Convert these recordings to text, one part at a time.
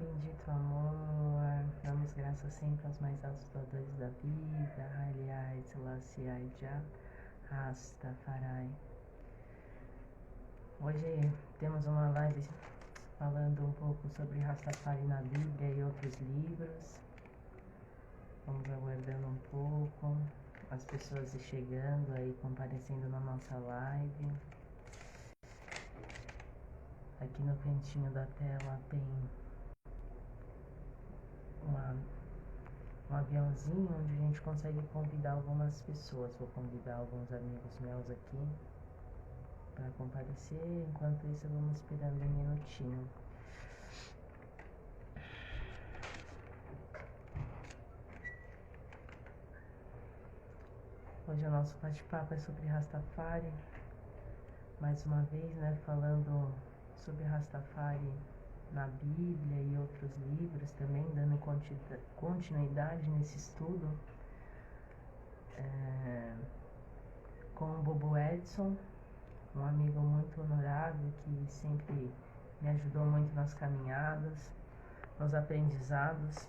Bendito amor, damos graças sempre aos mais altos doadores da vida, Aliás, Selassie, Já, Rastafari. Hoje temos uma live falando um pouco sobre Rastafari na Bíblia e outros livros. Vamos aguardando um pouco, as pessoas chegando aí, comparecendo na nossa live. Aqui no cantinho da tela tem um aviãozinho onde a gente consegue convidar algumas pessoas. Vou convidar alguns amigos meus aqui para comparecer. Enquanto isso, vamos esperando um minutinho. Hoje o nosso bate-papo é sobre Rastafari. Mais uma vez, né, falando sobre Rastafari na Bíblia e outros livros também, dando continuidade nesse estudo. Com o Bobo Edson, um amigo muito honorável que sempre me ajudou muito nas caminhadas, nos aprendizados.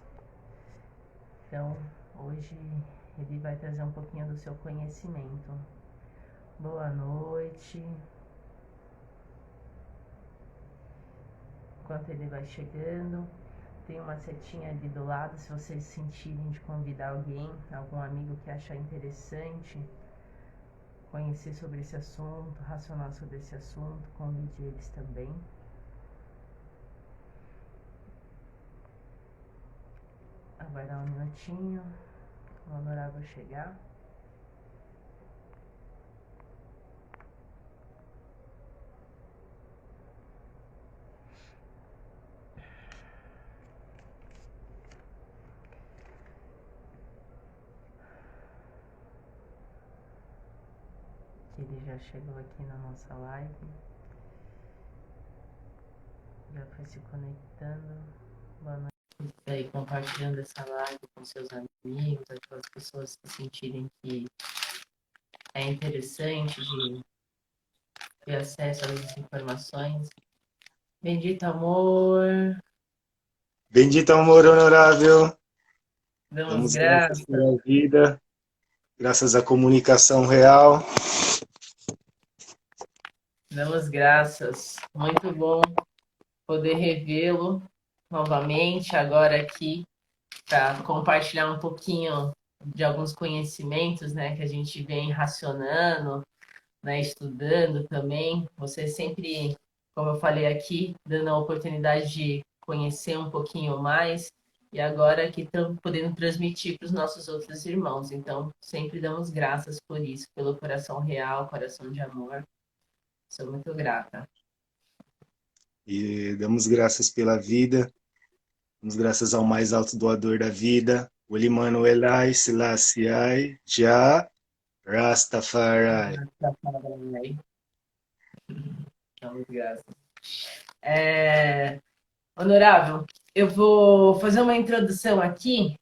Então, hoje ele vai trazer um pouquinho do seu conhecimento. Boa noite. Enquanto ele vai chegando, tem uma setinha ali do lado, se vocês sentirem de convidar alguém, algum amigo que achar interessante conhecer sobre esse assunto, racionar sobre esse assunto, convide eles também. Aguardar um minutinho, o honorável chegar. Ele já chegou aqui na nossa live, já foi se conectando. Boa noite. Aí, compartilhando essa live com seus amigos, aquelas pessoas que sentirem que é interessante de ter acesso às informações. Bendito amor. Bendito amor honorável, Damos damos graças graças. pela vida, graças à comunicação real. Damos graças. Muito bom poder revê-lo novamente, agora aqui, para compartilhar um pouquinho de alguns conhecimentos, né, que a gente vem racionando, né, estudando também. Você sempre, como eu falei aqui, dando a oportunidade de conhecer um pouquinho mais, e agora aqui estamos podendo transmitir para os nossos outros irmãos. Então, sempre damos graças por isso, pelo coração real, coração de amor. Sou muito grata. E damos graças pela vida, damos graças ao mais alto doador da vida, o Limano Elai Selassie, Já, Rastafari. Damos graças. Honorável, eu vou fazer uma introdução aqui,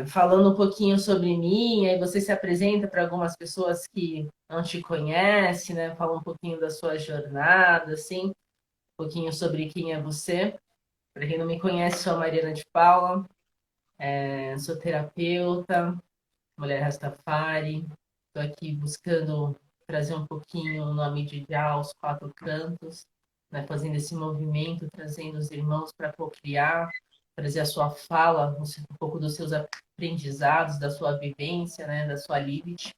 falando um pouquinho sobre mim, aí você se apresenta para algumas pessoas que não te conhecem, né? Fala um pouquinho da sua jornada, assim, um pouquinho sobre quem é você. Para quem não me conhece, sou a Mariana de Paula, sou terapeuta, mulher Rastafari, estou aqui buscando trazer um pouquinho o nome de Já aos quatro cantos, né, fazendo esse movimento, trazendo os irmãos para co-criar, trazer a sua fala, um pouco dos seus aprendizados, da sua vivência, né, da sua Lilith,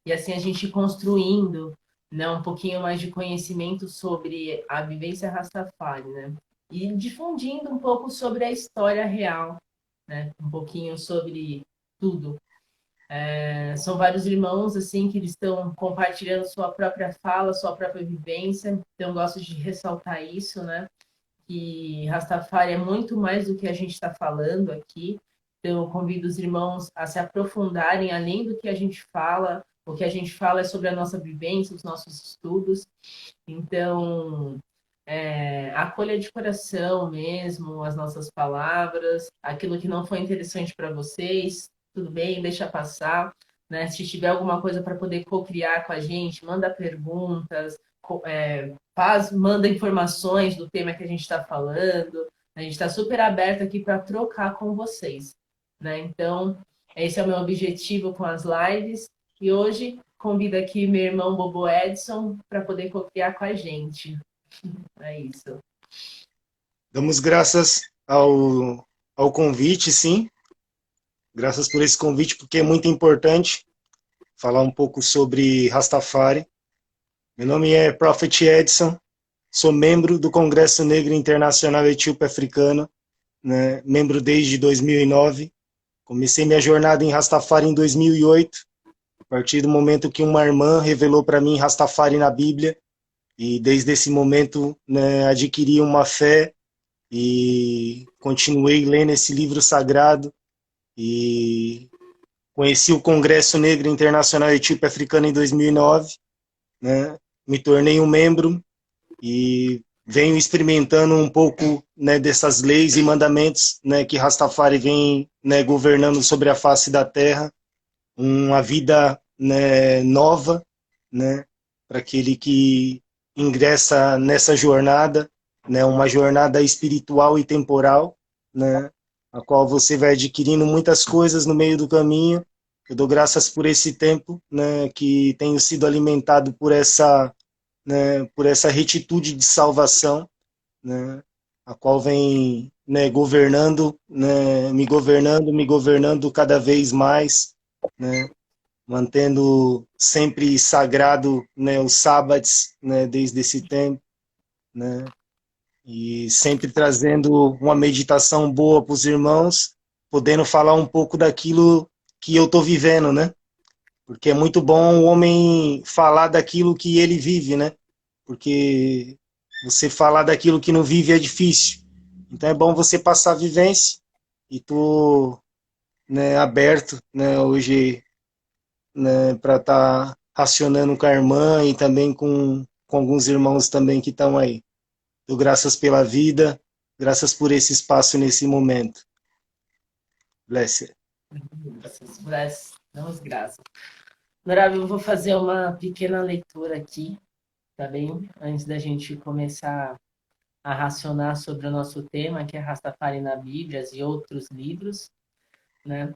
e assim a gente construindo, né, um pouquinho mais de conhecimento sobre a vivência Rastafari, né, e difundindo um pouco sobre a história real, né, um pouquinho sobre tudo. São vários irmãos assim que eles estão compartilhando sua própria fala, sua própria vivência. Então, eu gosto de ressaltar isso, né? Que Rastafari é muito mais do que a gente está falando aqui. Então, eu convido os irmãos a se aprofundarem além do que a gente fala. O que a gente fala é sobre a nossa vivência, os nossos estudos. Então, acolha de coração mesmo as nossas palavras. Aquilo que não foi interessante para vocês, tudo bem, deixa passar. Né? Se tiver alguma coisa para poder co-criar com a gente, manda perguntas, manda informações do tema que a gente está falando. A gente está super aberto aqui para trocar com vocês, né? Então, esse é o meu objetivo com as lives. E hoje convido aqui meu irmão Bobo Edson para poder copiar com a gente. É isso. Damos graças ao convite, sim. Graças por esse convite, porque é muito importante falar um pouco sobre Rastafari. Meu nome é Prophet Edson, sou membro do Congresso Negro Internacional Etíope Africano, né, membro desde 2009. Comecei minha jornada em Rastafari em 2008, a partir do momento que uma irmã revelou para mim Rastafari na Bíblia, e desde esse momento, né, adquiri uma fé e continuei lendo esse livro sagrado e conheci o Congresso Negro Internacional Etíope Africano em 2009, né, me tornei um membro e venho experimentando um pouco, né, dessas leis e mandamentos, né, que Rastafari vem, né, governando sobre a face da terra, uma vida, né, nova, né, para aquele que ingressa nessa jornada, né, uma jornada espiritual e temporal, né, a qual você vai adquirindo muitas coisas no meio do caminho. Eu dou graças por esse tempo, né, que tenho sido alimentado por essa, né, por essa retitude de salvação, né, a qual vem, né, me governando cada vez mais, né, mantendo sempre sagrado, né, os sábados, né, desde esse tempo, né, e sempre trazendo uma meditação boa para os irmãos, podendo falar um pouco daquilo que eu estou vivendo, né? Porque é muito bom o homem falar daquilo que ele vive, né? Porque você falar daquilo que não vive é difícil. Então é bom você passar a vivência e tô, né, aberto, né, hoje, né, para estar racionando com a irmã e também com alguns irmãos também que estão aí. Dou graças pela vida, graças por esse espaço nesse momento. Bless you. Damos graças. Honorável, eu vou fazer uma pequena leitura aqui, tá bem? Antes da gente começar a racionar sobre o nosso tema, que é Rastafari na Bíblia e outros livros, né?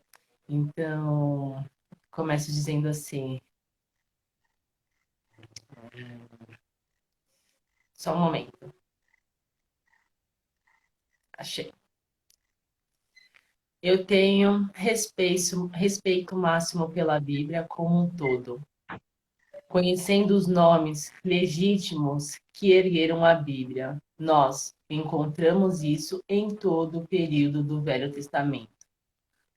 Então, começo dizendo assim. Só um momento. Achei. Eu tenho respeito máximo pela Bíblia como um todo, conhecendo os nomes legítimos que ergueram a Bíblia. Nós encontramos isso em todo o período do Velho Testamento,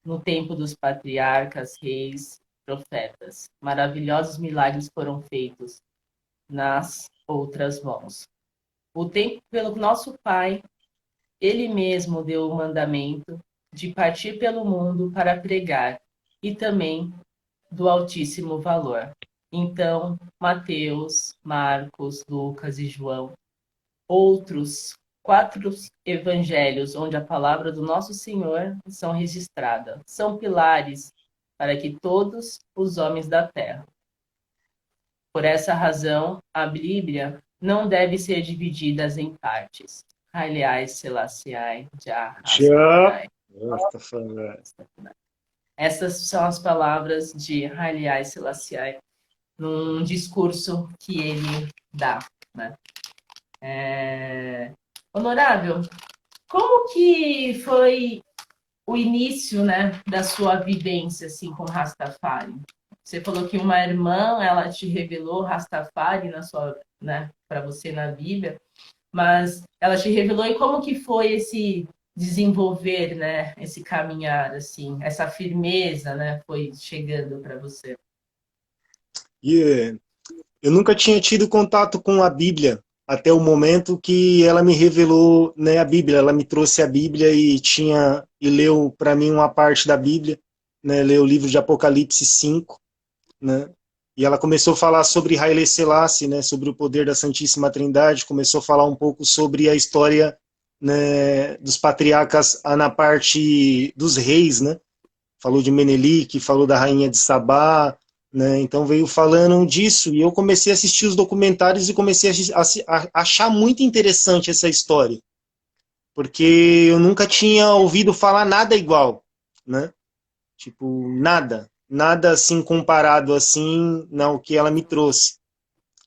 no tempo dos patriarcas, reis, profetas. Maravilhosos milagres foram feitos nas outras mãos. O tempo pelo nosso Pai, ele mesmo deu o mandamento de partir pelo mundo para pregar, e também do altíssimo valor. Então, Mateus, Marcos, Lucas e João, outros 4 evangelhos onde a palavra do nosso Senhor são registradas, são pilares para que todos os homens da terra. Por essa razão, a Bíblia não deve ser dividida em partes. Aliás, Selassie, já. Essas são as palavras de Haile Selassie num discurso que ele dá, né? Honorável, como que foi o início, né, da sua vivência assim com Rastafari? Você falou que uma irmã, ela te revelou Rastafari na sua, né, para você na Bíblia, mas ela te revelou e como que foi esse desenvolver, né, esse caminhar assim, essa firmeza, né, foi chegando para você? Eu nunca tinha tido contato com a Bíblia até o momento que ela me revelou, né, a Bíblia. Ela me trouxe a Bíblia e leu para mim uma parte da Bíblia, né, leu o livro de Apocalipse 5, né? E ela começou a falar sobre Haile Selassie, né, sobre o poder da Santíssima Trindade, começou a falar um pouco sobre a história, né, dos patriarcas na parte dos reis, né? Falou de Menelik, falou da rainha de Sabá, né? Então veio falando disso e eu comecei a assistir os documentários e comecei a achar muito interessante essa história, porque eu nunca tinha ouvido falar nada igual, né? Tipo, nada assim comparado assim, não, que ela me trouxe.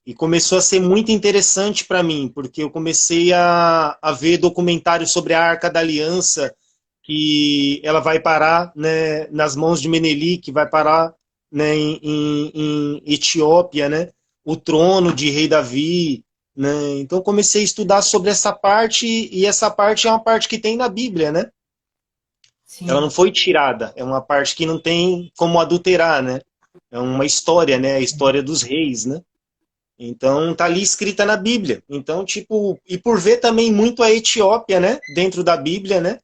E começou a ser muito interessante para mim, porque eu comecei a ver documentários sobre a Arca da Aliança, que ela vai parar, né, nas mãos de Menelik, vai parar, né, em Etiópia, né, o trono de rei Davi, né, então comecei a estudar sobre essa parte, e essa parte é uma parte que tem na Bíblia, né, ela não Sim. foi tirada, é uma parte que não tem como adulterar, né, é uma história, né, a história dos reis, né, então tá ali escrita na Bíblia. Então, tipo, e por ver também muito a Etiópia, né, dentro da Bíblia, né,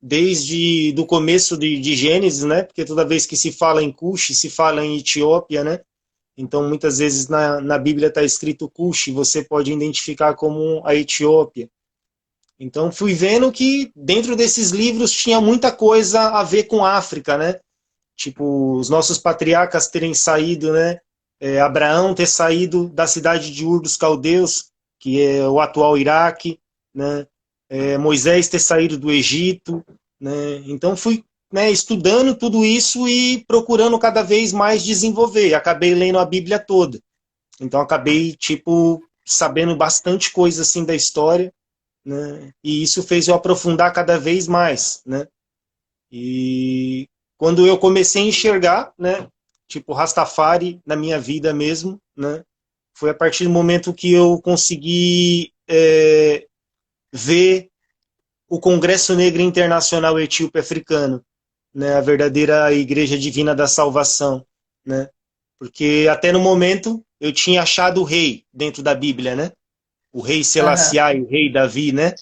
desde do começo de Gênesis, né, porque toda vez que se fala em Cush, se fala em Etiópia, né, então muitas vezes na Bíblia está escrito Cush, você pode identificar como a Etiópia. Então fui vendo que dentro desses livros tinha muita coisa a ver com a África, né, tipo, os nossos patriarcas terem saído, né, Abraão ter saído da cidade de Ur dos Caldeus, que é o atual Iraque, né, Moisés ter saído do Egito, né, então fui, né, estudando tudo isso e procurando cada vez mais desenvolver, acabei lendo a Bíblia toda, então acabei, tipo, sabendo bastante coisa, assim, da história, né, e isso fez eu aprofundar cada vez mais, né, e quando eu comecei a enxergar, né, tipo Rastafari na minha vida mesmo, né, foi a partir do momento que eu consegui ver o Congresso Negro Internacional Etíope Africano, né, a verdadeira Igreja Divina da Salvação, né, porque até no momento eu tinha achado o rei dentro da Bíblia, né, o rei Aham. Selassiai, o rei Davi, né,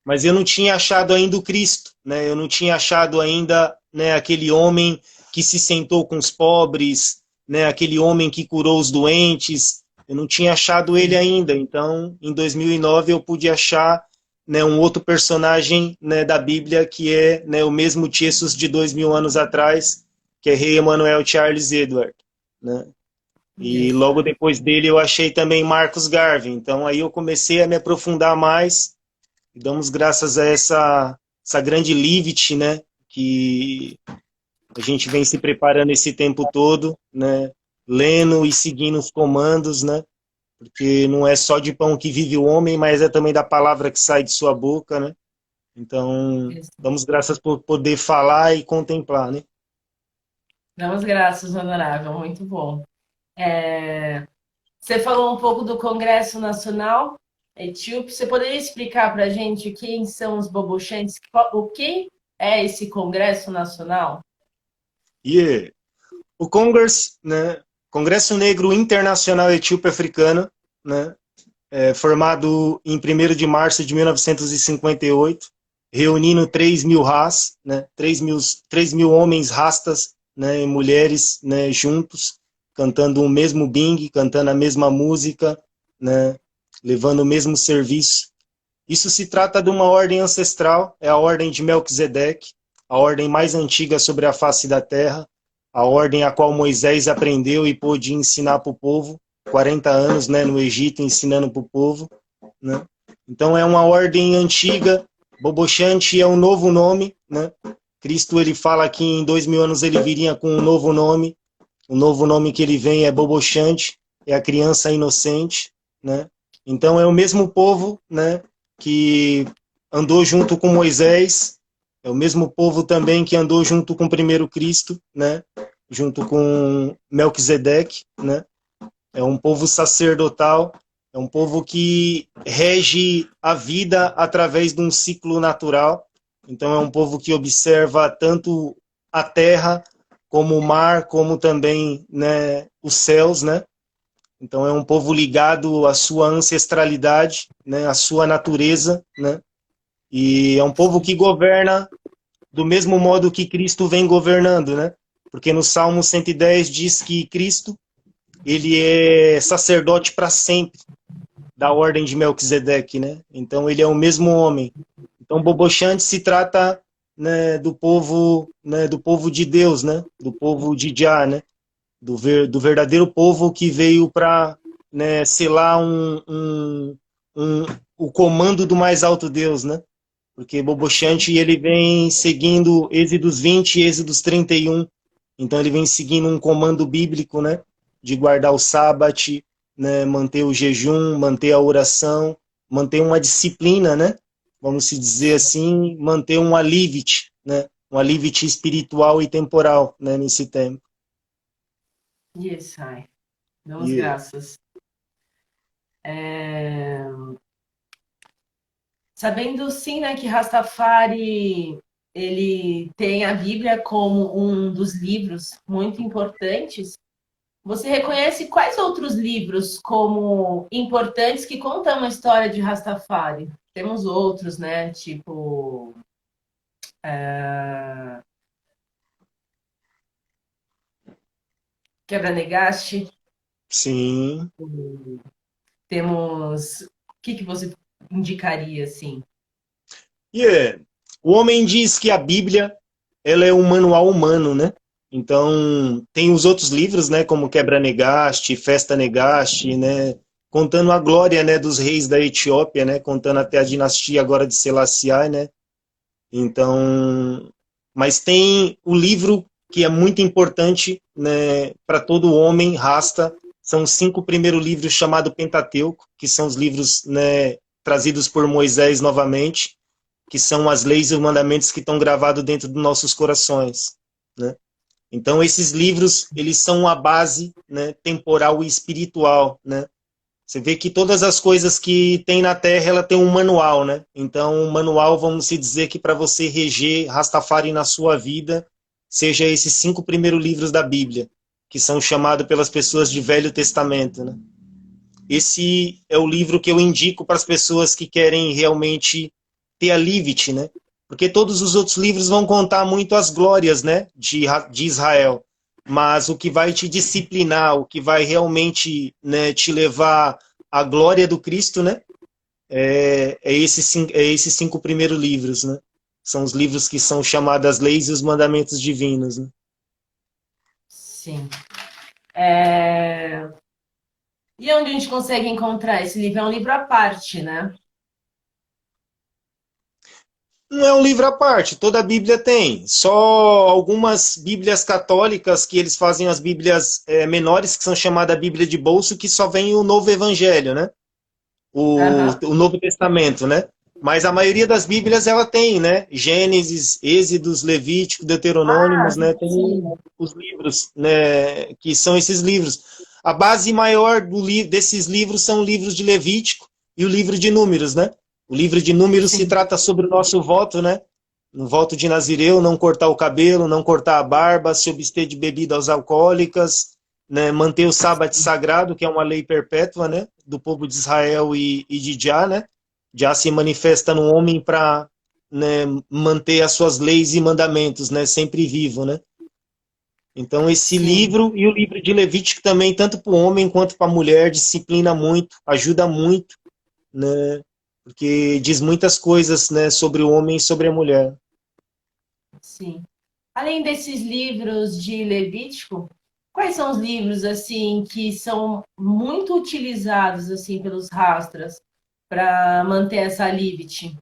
mas eu não tinha achado ainda o Cristo, né? Eu não tinha achado ainda, né, aquele homem que se sentou com os pobres, né, aquele homem que curou os doentes, eu não tinha achado ele Sim. ainda. Então, em 2009 eu pude achar, né, um outro personagem, né, da Bíblia que é, né, o mesmo Jesus de 2000 anos atrás, que é Rei Emanuel Charles Edward, né? E Isso. logo depois dele eu achei também Marcus Garvey. Então aí eu comecei a me aprofundar mais e damos graças a essa grande Livit, né, que a gente vem se preparando esse tempo todo, né, lendo e seguindo os comandos, né, porque não é só de pão que vive o homem, mas é também da palavra que sai de sua boca, né. Então, Isso. damos graças por poder falar e contemplar, né. Damos graças, honorável. Muito bom. É, Você falou um pouco do Congresso Nacional Etíope. Você poderia explicar para a gente quem são os Bobochentes? O que é esse Congresso Nacional? E o Congress, né, Congresso Negro Internacional Etíope Africano, né, formado em 1º de março de 1958, reunindo 3.000 ras, né, 3.000 homens rastas, né, e mulheres, né, juntos, cantando o mesmo bing, cantando a mesma música, né, levando o mesmo serviço. Isso se trata de uma ordem ancestral, é a ordem de Melquisedeque, a ordem mais antiga sobre a face da terra, a ordem a qual Moisés aprendeu e pôde ensinar para o povo, 40 anos, né, no Egito, ensinando para o povo, né? Então é uma ordem antiga, Bobochante é um novo nome, né? Cristo ele fala que em 2000 anos ele viria com um novo nome, o novo nome que ele vem é Bobochante, é a criança inocente, né? Então é o mesmo povo, né, que andou junto com Moisés, é o mesmo povo também que andou junto com o primeiro Cristo, né, junto com Melquisedeque, né? É um povo sacerdotal, é um povo que rege a vida através de um ciclo natural. Então é um povo que observa tanto a terra como o mar, como também, né, os céus, né? Então é um povo ligado à sua ancestralidade, né, à sua natureza, né? E é um povo Sim. que governa do mesmo modo que Cristo vem governando, né? Porque no Salmo 110 diz que Cristo, ele é sacerdote para sempre, da ordem de Melquisedeque, né? Então ele é o mesmo homem. Então Bobochante se trata, né, do povo de Deus, né? Do povo de Jah, né? do verdadeiro povo que veio para, né, selar o comando do mais alto Deus, né? Porque Bobo-Xante, ele vem seguindo Êxodos 20 e Êxodos 31. Então ele vem seguindo um comando bíblico, né? De guardar o sábado, né? Manter o jejum, manter a oração, manter uma disciplina, né? Vamos se dizer assim, manter um alívite, né? Um alívite espiritual e temporal, né? Nesse tempo. Isso, ai. Damos Yeah. graças. Sabendo sim, né, que Rastafari ele tem a Bíblia como um dos livros muito importantes. Você reconhece quais outros livros como importantes que contam a história de Rastafari? Temos outros, né? Tipo. Quebra Negaste. Sim. Temos. O que você indicaria, assim? Yeah. O homem diz que a Bíblia ela é um manual humano, né? Então, tem os outros livros, né, como Quebra Negaste, Festa Negaste, né, contando a glória, né, dos reis da Etiópia, né, contando até a dinastia agora de Selassie, né? Então, mas tem o livro que é muito importante, né, para todo homem rasta, são os 5 primeiros livros chamados Pentateuco, que são os livros, né, trazidos por Moisés novamente, que são as leis e os mandamentos que estão gravados dentro dos nossos corações, né? Então esses livros, eles são a base, né, temporal e espiritual, né? Você vê que todas as coisas que tem na Terra, ela tem um manual, né? Então, o manual, vamos se dizer que para você reger Rastafari na sua vida, seja esses 5 primeiros livros da Bíblia, que são chamados pelas pessoas de Velho Testamento, né? Esse é o livro que eu indico para as pessoas que querem realmente ter a Livit, né? Porque todos os outros livros vão contar muito as glórias, né, de Israel. Mas o que vai te disciplinar, o que vai realmente, né, te levar à glória do Cristo, né, esses 5 primeiros livros, né? São os livros que são chamados as leis e os mandamentos divinos, né? Sim. E onde a gente consegue encontrar esse livro? É um livro à parte, né? Não é um livro à parte, toda a Bíblia tem. Só algumas Bíblias católicas, que eles fazem as Bíblias menores, que são chamadas Bíblia de bolso, que só vem o Novo Evangelho, né? Uhum. O Novo Testamento, né? Mas a maioria das Bíblias ela tem, né? Gênesis, Êxodos, Levítico, Ah, Deuteronômimos, né? Tem sim. os livros, né? Que são esses livros. A base maior desses livros são o livro de Levítico e o livro de Números, né? O livro de Números se Sim. trata sobre o nosso voto, né? No voto de Nazireu, não cortar o cabelo, não cortar a barba, se abster de bebidas alcoólicas, né? Manter o sábado sagrado, que é uma lei perpétua, né? Do povo de Israel e de Já, né? Já se manifesta no homem para, né, manter as suas leis e mandamentos, né? Sempre vivo, né? Então esse Sim. livro e o livro de Levítico também, tanto para o homem quanto para a mulher, disciplina muito, ajuda muito, né? Porque diz muitas coisas, né, sobre o homem e sobre a mulher. Sim. Além desses livros de Levítico, quais são os livros assim que são muito utilizados assim pelos rastras para manter essa livit?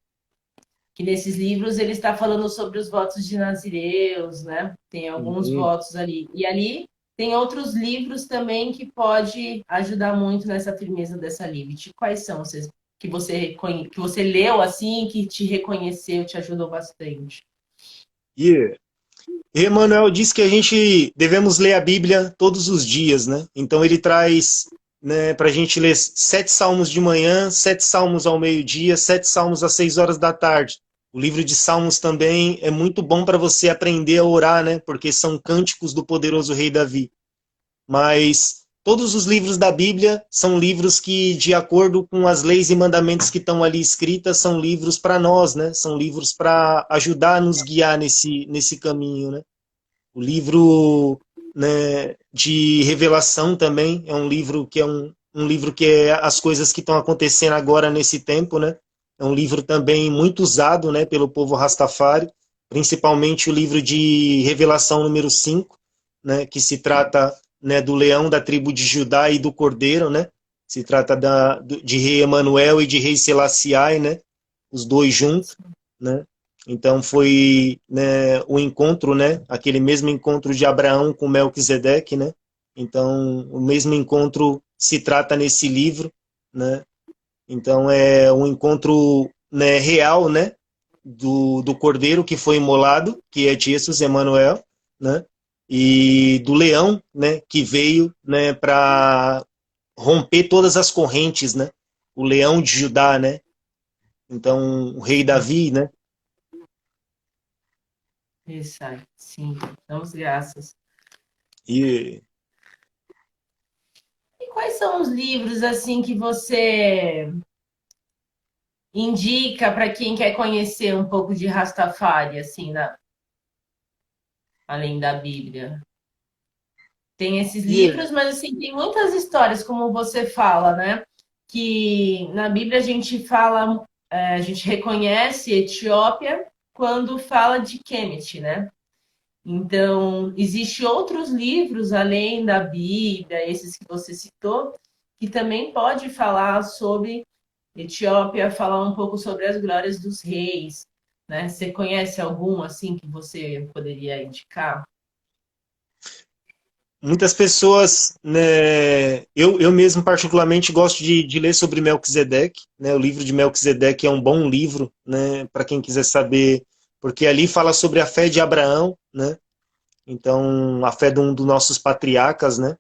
Que nesses livros ele está falando sobre os votos de Nazireus, né? Tem alguns Uhum. votos ali. E ali tem outros livros também que pode ajudar muito nessa firmeza dessa livit. Quais são vocês que você leu assim, que te reconheceu, te ajudou bastante? Yeah. E Emmanuel diz que a gente devemos ler a Bíblia todos os dias, né? Então ele traz, né, para a gente ler 7 salmos de manhã, 7 salmos ao meio-dia, 7 salmos às 6 horas da tarde. O livro de Salmos também é muito bom para você aprender a orar, né? Porque são cânticos do poderoso rei Davi. Mas todos os livros da Bíblia são livros que, de acordo com as leis e mandamentos que estão ali escritas, são livros para nós, né? São livros para ajudar a nos guiar nesse caminho, né? O livro, né, de Revelação também é um livro que é um livro que é as coisas que estão acontecendo agora nesse tempo, né? É um livro também muito usado, né, pelo povo Rastafari, principalmente o livro de Revelação número 5, né, que se trata né, do leão da tribo de Judá e do cordeiro, né? Se trata de rei Emanuel e de rei Selassiai, né? Os dois juntos, né? Então foi, né, o encontro, né? Aquele mesmo encontro de Abraão com Melquisedeque, né? Então o mesmo encontro se trata nesse livro, né? Então é um encontro, né, real, né? Do cordeiro que foi imolado, que é Jesus Emanuel, né? E do leão, né? Que veio, né? Para romper todas as correntes, né? O leão de Judá, né? Então o rei Davi, né? Isso aí, sim. Damos graças. E E quais são os livros assim que você indica para quem quer conhecer um pouco de Rastafari, assim, além da Bíblia? Tem esses e livros, mas assim, tem muitas histórias, como você fala, né? Que na Bíblia a gente fala, a gente reconhece Etiópia quando fala de Kemet, né? Então, existem outros livros além da Bíblia, esses que você citou, que também pode falar sobre Etiópia, falar um pouco sobre as glórias dos reis, né? Você conhece algum assim que você poderia indicar? muitas pessoas, né? Eu mesmo particularmente gosto de ler sobre Melquisedeque, né? O livro de Melquisedeque é um bom livro, né? Para quem quiser saber, porque ali fala sobre a fé de Abraão, né? Então, a fé de um dos nossos patriarcas, né?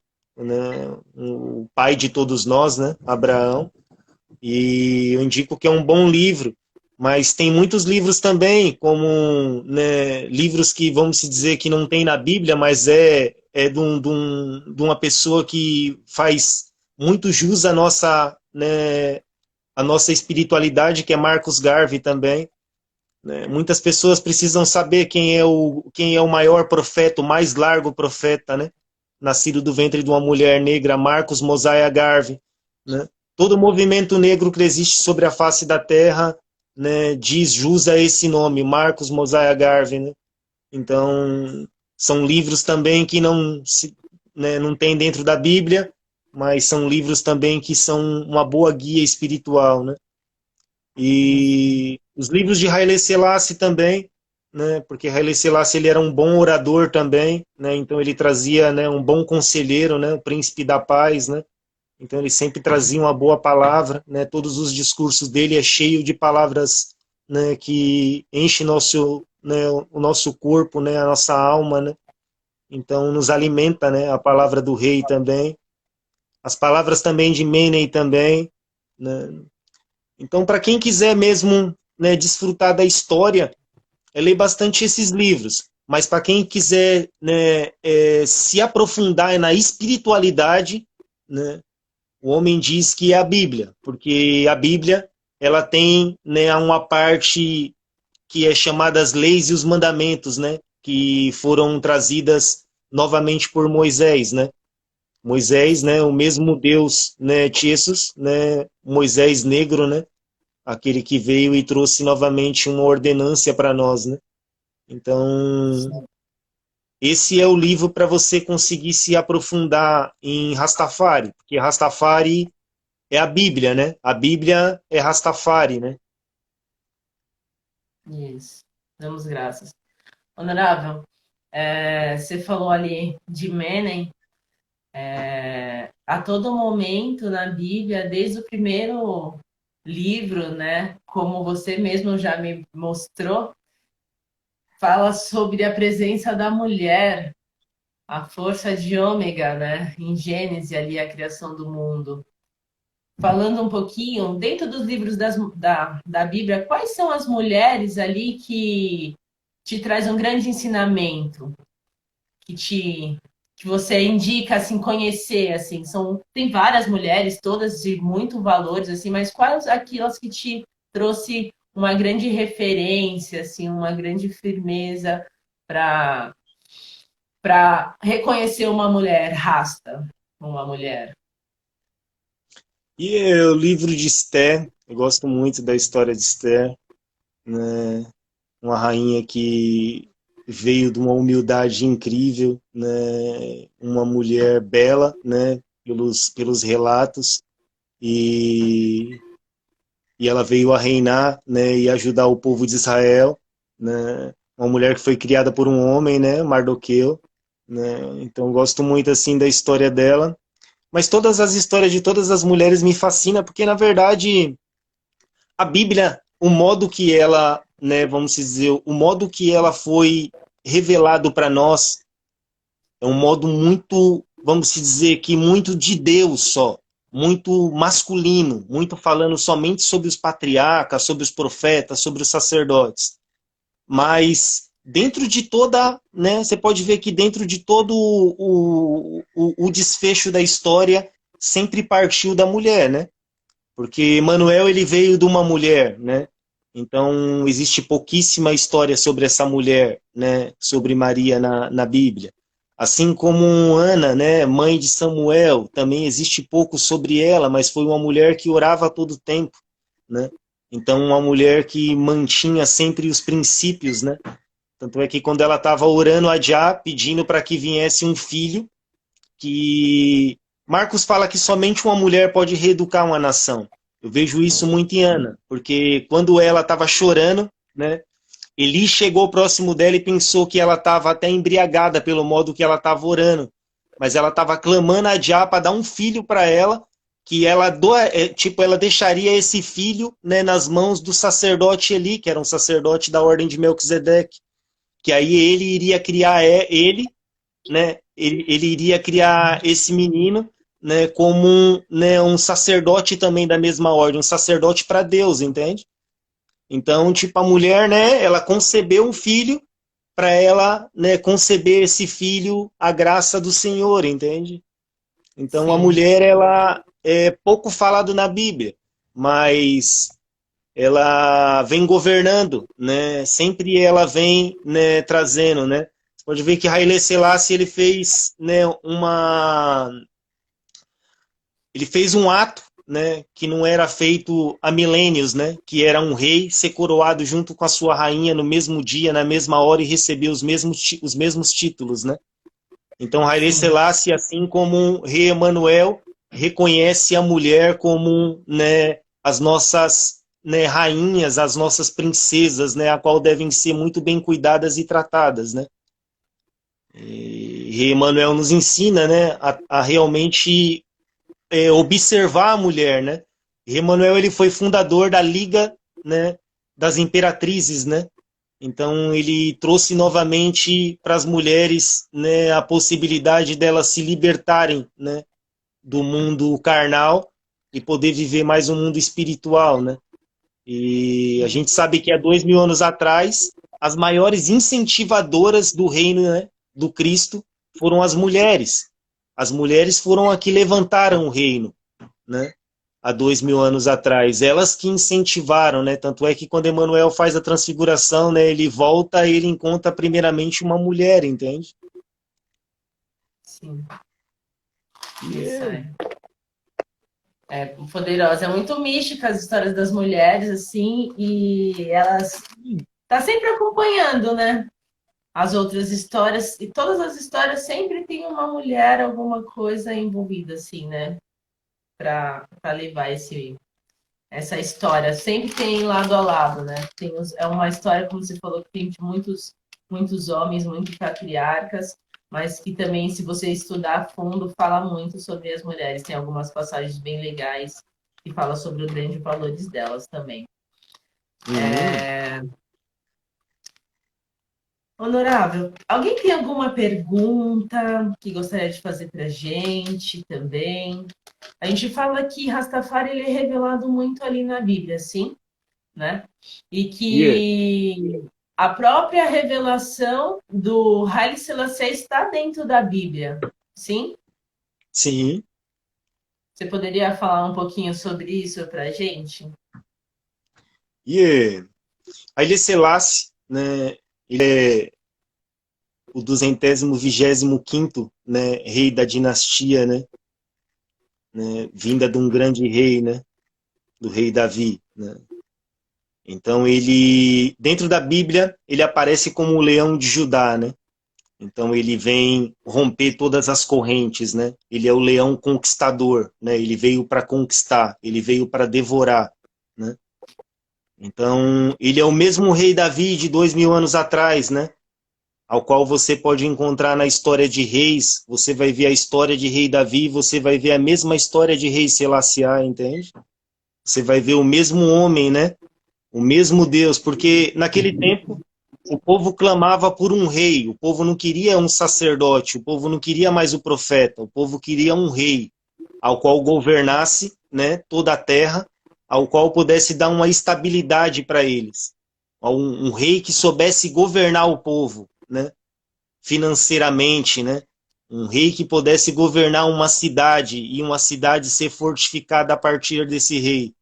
O pai de todos nós, né? Abraão. E eu indico que é um bom livro. Mas tem muitos livros também, como, né, livros que vamos dizer que não tem na Bíblia, mas é de uma pessoa que faz muito jus né, à nossa espiritualidade, que é Marcus Garvey também, né? Muitas pessoas precisam saber quem é o maior profeta, o mais largo profeta, né? Nascido do ventre de uma mulher negra, Marcos Mosiah Garvey, né? Todo o movimento negro que existe sobre a face da terra, né, diz jus a esse nome, Marcos Mosiah Garvey, né? Então, são livros também que né, não tem dentro da Bíblia, mas são livros também que são uma boa guia espiritual, né? E os livros de Haile Selassie também, né, porque Haile Selassie ele era um bom orador também, né, então ele trazia, né, um bom conselheiro, né, o príncipe da paz, né, então ele sempre trazia uma boa palavra, né, todos os discursos dele é cheio de palavras, né, que enche né, o nosso corpo, né, a nossa alma, né, então nos alimenta, né, a palavra do rei também, as palavras também de Menem também, né. Então, para quem quiser mesmo, né, desfrutar da história, eu leio bastante esses livros. Mas para quem quiser, né, se aprofundar na espiritualidade, né, o homem diz que é a Bíblia, porque a Bíblia ela tem, né, uma parte que é chamada as leis e os mandamentos, né, que foram trazidas novamente por Moisés, né? Moisés, né, o mesmo Deus, né, Jesus, né, Moisés negro, né, aquele que veio e trouxe novamente uma ordenância para nós, né? Então, esse é o livro para você conseguir se aprofundar em Rastafari, porque Rastafari é a Bíblia, né? A Bíblia é Rastafari, né? Isso. Damos graças. Honorável, você falou ali de Menem. A todo momento na Bíblia, desde o primeiro livro, né, como você mesmo já me mostrou, fala sobre a presença da mulher, a força de ômega, né, em Gênesis ali a criação do mundo. Falando um pouquinho, dentro dos livros da Bíblia, quais são as mulheres ali que te traz um grande ensinamento, que te que você indica assim conhecer assim, tem várias mulheres todas de muito valores assim, mas quais aquelas que te trouxe uma grande referência assim, uma grande firmeza para reconhecer uma mulher rasta, uma mulher. E o livro de Esther, eu gosto muito da história de Esther, né? Uma rainha que veio de uma humildade incrível, né? Uma mulher bela, né? Pelos relatos, e, e ela veio a reinar, né? E ajudar o povo de Israel, né? Uma mulher que foi criada por um homem, né? Mardoqueu, né? Então eu gosto muito assim da história dela, mas todas as histórias de todas as mulheres me fascinam, porque na verdade a Bíblia, o modo que ela, né, vamos dizer, o modo que ela foi revelado para nós é um modo muito, vamos dizer que muito de Deus só, muito masculino, muito falando somente sobre os patriarcas, sobre os profetas, sobre os sacerdotes. Mas dentro de toda, né, você pode ver que dentro de todo o desfecho da história sempre partiu da mulher, né? Porque Manuel ele veio de uma mulher, né? Então existe pouquíssima história sobre essa mulher, né? Sobre Maria na Bíblia. Assim como Ana, né? Mãe de Samuel, também existe pouco sobre ela, mas foi uma mulher que orava a todo tempo, né? Então uma mulher que mantinha sempre os princípios, né? Tanto é que quando ela estava orando a Já, pedindo para que viesse um filho, que Marcos fala que somente uma mulher pode reeducar uma nação. Eu vejo isso muito em Ana, porque quando ela estava chorando, né, Eli chegou próximo dela e pensou que ela estava até embriagada pelo modo que ela estava orando, mas ela estava clamando a Jah para dar um filho para ela, que ela tipo ela deixaria esse filho, né, nas mãos do sacerdote Eli, que era um sacerdote da ordem de Melquisedeque, que aí ele iria criar ele, né, ele iria criar esse menino, né, como um sacerdote também da mesma ordem, um sacerdote para Deus, entende? Então, tipo, a mulher, né, ela concebeu um filho para ela, né, conceber esse filho à graça do Senhor, entende? Então, a Sim, mulher, ela é pouco falado na Bíblia, mas ela vem governando, né? Sempre ela vem, né, trazendo, né? Você pode ver que Haile Selassie ele fez, né, ele fez um ato, né, que não era feito há milênios, né? Que era um rei ser coroado junto com a sua rainha no mesmo dia, na mesma hora e receber os mesmos títulos, né? Então Haile sim, Selassie, assim como o rei Emanuel, reconhece a mulher como, né, as nossas, né, rainhas, as nossas princesas, né, a qual devem ser muito bem cuidadas e tratadas, né? E rei Emanuel nos ensina, né, a realmente observar a mulher, né? E Emanuel ele foi fundador da Liga, né, das Imperatrizes, né? Então ele trouxe novamente para as mulheres, né, a possibilidade delas se libertarem, né, do mundo carnal e poder viver mais um mundo espiritual, né? E a sim, gente sabe que há 2000 anos atrás as maiores incentivadoras do reino, né, do Cristo foram as mulheres. As mulheres foram as que levantaram o reino, né? Há 2000 anos atrás, elas que incentivaram, né? Tanto é que quando Emanuel faz a transfiguração, né, ele volta, ele encontra primeiramente uma mulher, entende? sim. Isso Yeah. é. É poderosa, é muito mística as histórias das mulheres, assim, e elas tá sempre acompanhando, né? As outras histórias, e todas as histórias sempre tem uma mulher, alguma coisa envolvida, assim, né? Para levar essa história. Sempre tem lado a lado, né? É uma história, como você falou, que tem de muitos homens, muitos patriarcas, mas que também, se você estudar a fundo, fala muito sobre as mulheres. Tem algumas passagens bem legais que falam sobre os grandes valores delas também. Uhum. Honorável, alguém tem alguma pergunta que gostaria de fazer para a gente também? A gente fala que Rastafari ele é revelado muito ali na Bíblia, sim, né? E Yeah. que a própria revelação do Haile Selassie está dentro da Bíblia, sim? Sim. Você poderia falar um pouquinho sobre isso para a gente? Yeah. Haile Selassie, né, ele é o 225º, né, rei da dinastia, né, vinda de um grande rei, né, do rei Davi, né. Então ele, dentro da Bíblia, ele aparece como o leão de Judá, né? Então ele vem romper todas as correntes, né? Ele é o leão conquistador, né? Ele veio para conquistar, ele veio para devorar, né? Então ele é o mesmo rei Davi de 2000 anos atrás, né? Ao qual você pode encontrar na história de reis. Você vai ver a história de rei Davi, você vai ver a mesma história de rei Selassiá, entende? Você vai ver o mesmo homem, né? O mesmo Deus, porque naquele tempo o povo clamava por um rei, o povo não queria um sacerdote, o povo não queria mais o profeta, o povo queria um rei, ao qual governasse, né, toda a terra, ao qual pudesse dar uma estabilidade para eles. Um rei que soubesse governar o povo, né, financeiramente, né, um rei que pudesse governar uma cidade e uma cidade ser fortificada a partir desse rei.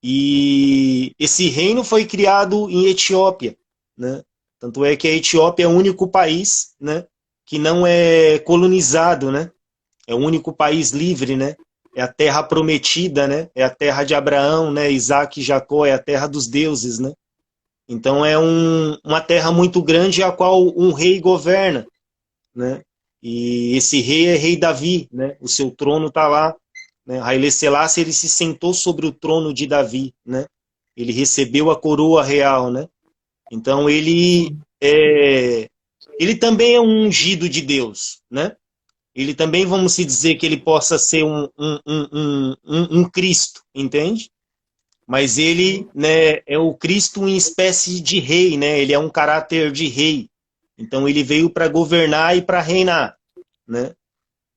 E esse reino foi criado em Etiópia, né? Tanto é que a Etiópia é o único país, né, que não é colonizado, né? É o único país livre, né? É a terra prometida, né? É a terra de Abraão, né? Isaac e Jacó, é a terra dos deuses, né? Então é uma terra muito grande a qual um rei governa, né? E esse rei é rei Davi, né? O seu trono está lá, né? Haile Selassie, ele se sentou sobre o trono de Davi, né? Ele recebeu a coroa real, né? Então ele também é um ungido de Deus, né? Ele também, vamos se dizer que ele possa ser um Cristo, entende? Mas ele, né, é o Cristo em espécie de rei, né? Ele é um caráter de rei. Então ele veio para governar e para reinar, né?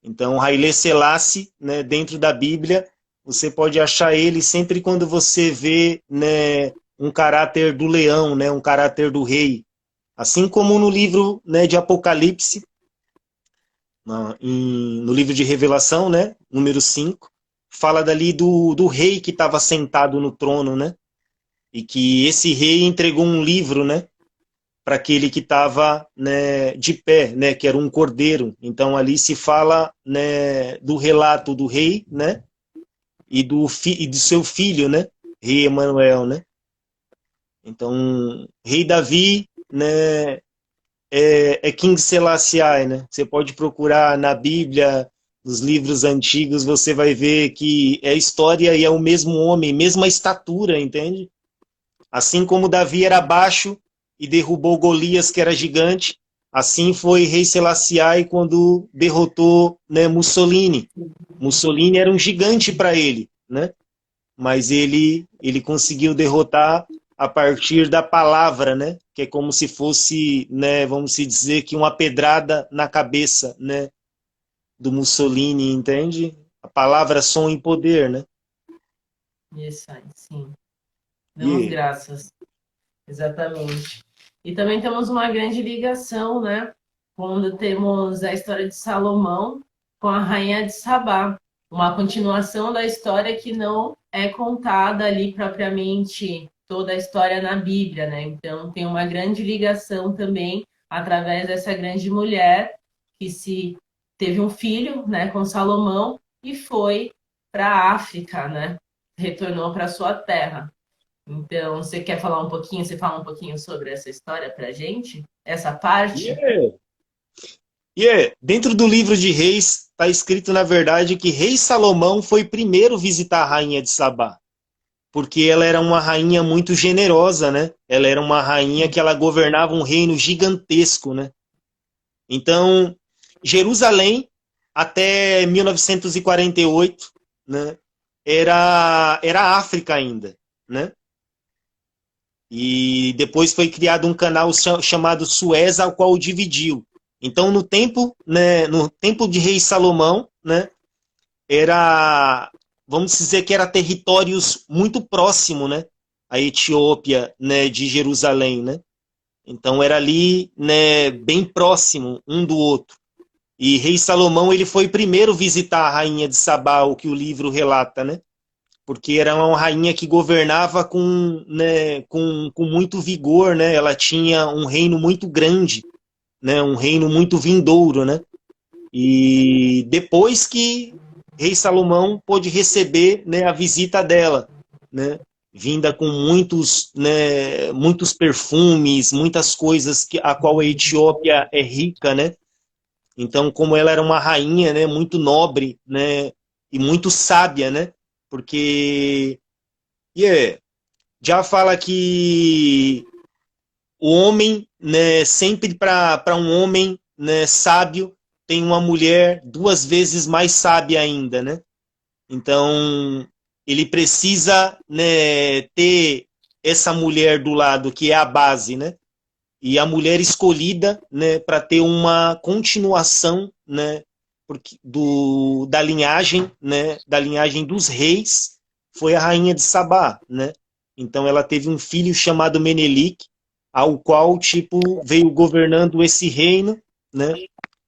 Então Haile Selassie, né, dentro da Bíblia, você pode achar ele sempre quando você vê, né, um caráter do leão, né, um caráter do rei. Assim como no livro, né, de Apocalipse, no livro de Revelação, né, número 5, fala dali do rei que estava sentado no trono, né? E que esse rei entregou um livro, né, para aquele que estava, né, de pé, né, que era um cordeiro. Então ali se fala, né, do relato do rei, né, e do seu filho, né, rei Emanuel, né. Então rei Davi, né, é King Selassie, né. Você pode procurar na Bíblia, nos livros antigos, você vai ver que é história e é o mesmo homem, mesma estatura, entende? Assim como Davi era baixo e derrubou Golias, que era gigante, assim foi rei Selassie quando derrotou, né, Mussolini. Mussolini era um gigante para ele, né? Mas ele conseguiu derrotar a partir da palavra, né? Que é como se fosse, né, vamos se dizer que uma pedrada na cabeça, né, do Mussolini, entende? A palavra som e poder, né? Isso aí, sim. Damos E graças. Exatamente. E também temos uma grande ligação, né? Quando temos a história de Salomão com a rainha de Sabá, uma continuação da história que não é contada ali propriamente toda a história na Bíblia, né? Então tem uma grande ligação também através dessa grande mulher que se teve um filho, né, com Salomão e foi para a África, né? Retornou para sua terra. Então, você quer falar um pouquinho, você fala um pouquinho sobre essa história pra gente? Essa parte? yeah. Dentro do livro de Reis está escrito, na verdade, que rei Salomão foi primeiro visitar a rainha de Sabá, porque ela era uma rainha muito generosa, né? Ela era uma rainha que ela governava um reino gigantesco, né? Então, Jerusalém, até 1948, né, era África ainda, né? E depois foi criado um canal chamado Suez, ao qual dividiu. Então, no tempo de rei Salomão, né, era, vamos dizer que era territórios muito próximo, né, a Etiópia, né, de Jerusalém, né. Então era ali, né, bem próximo um do outro. E rei Salomão, ele foi primeiro visitar a rainha de Sabá, o que o livro relata, né? Porque era uma rainha que governava com muito vigor, né? Ela tinha um reino muito grande, né? Um reino muito vindouro, né? E depois que rei Salomão pôde receber, né, a visita dela, né? vinda com muitos, né, muitos perfumes, muitas coisas a qual a Etiópia é rica, né? Então, como ela era uma rainha, né, muito nobre, né, e muito sábia, né? Porque já fala que o homem, né, sempre para um homem, né, sábio, tem uma mulher 2 vezes mais sábia ainda, né? Então, ele precisa, né, ter essa mulher do lado, que é a base, né? E a mulher escolhida, né, para ter uma continuação, né, da linhagem dos reis, foi a rainha de Sabá, né? Então ela teve um filho chamado Menelik, ao qual tipo veio governando esse reino, né?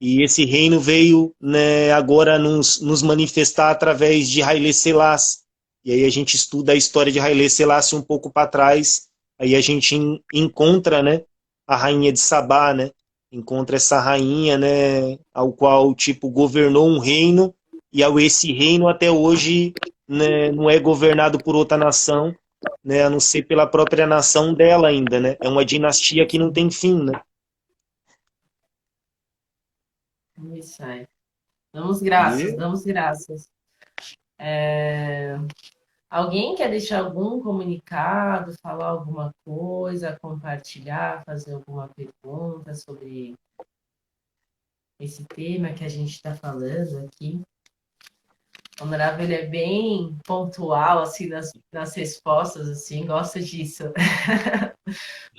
E esse reino veio, né, agora nos manifestar através de Haile Selassie. E aí a gente estuda a história de Haile Selassie um pouco para trás, aí a gente encontra, né, a rainha de Sabá, né? Encontra essa rainha, né, ao qual tipo governou um reino e esse reino até hoje, né, não é governado por outra nação, né, a não ser pela própria nação dela ainda, né? É uma dinastia que não tem fim, né? Isso aí. Damos graças, damos graças. Alguém quer deixar algum comunicado, falar alguma coisa, compartilhar, fazer alguma pergunta sobre esse tema que a gente está falando aqui? O Honorável, ele é bem pontual, assim, nas respostas, assim, gosta disso.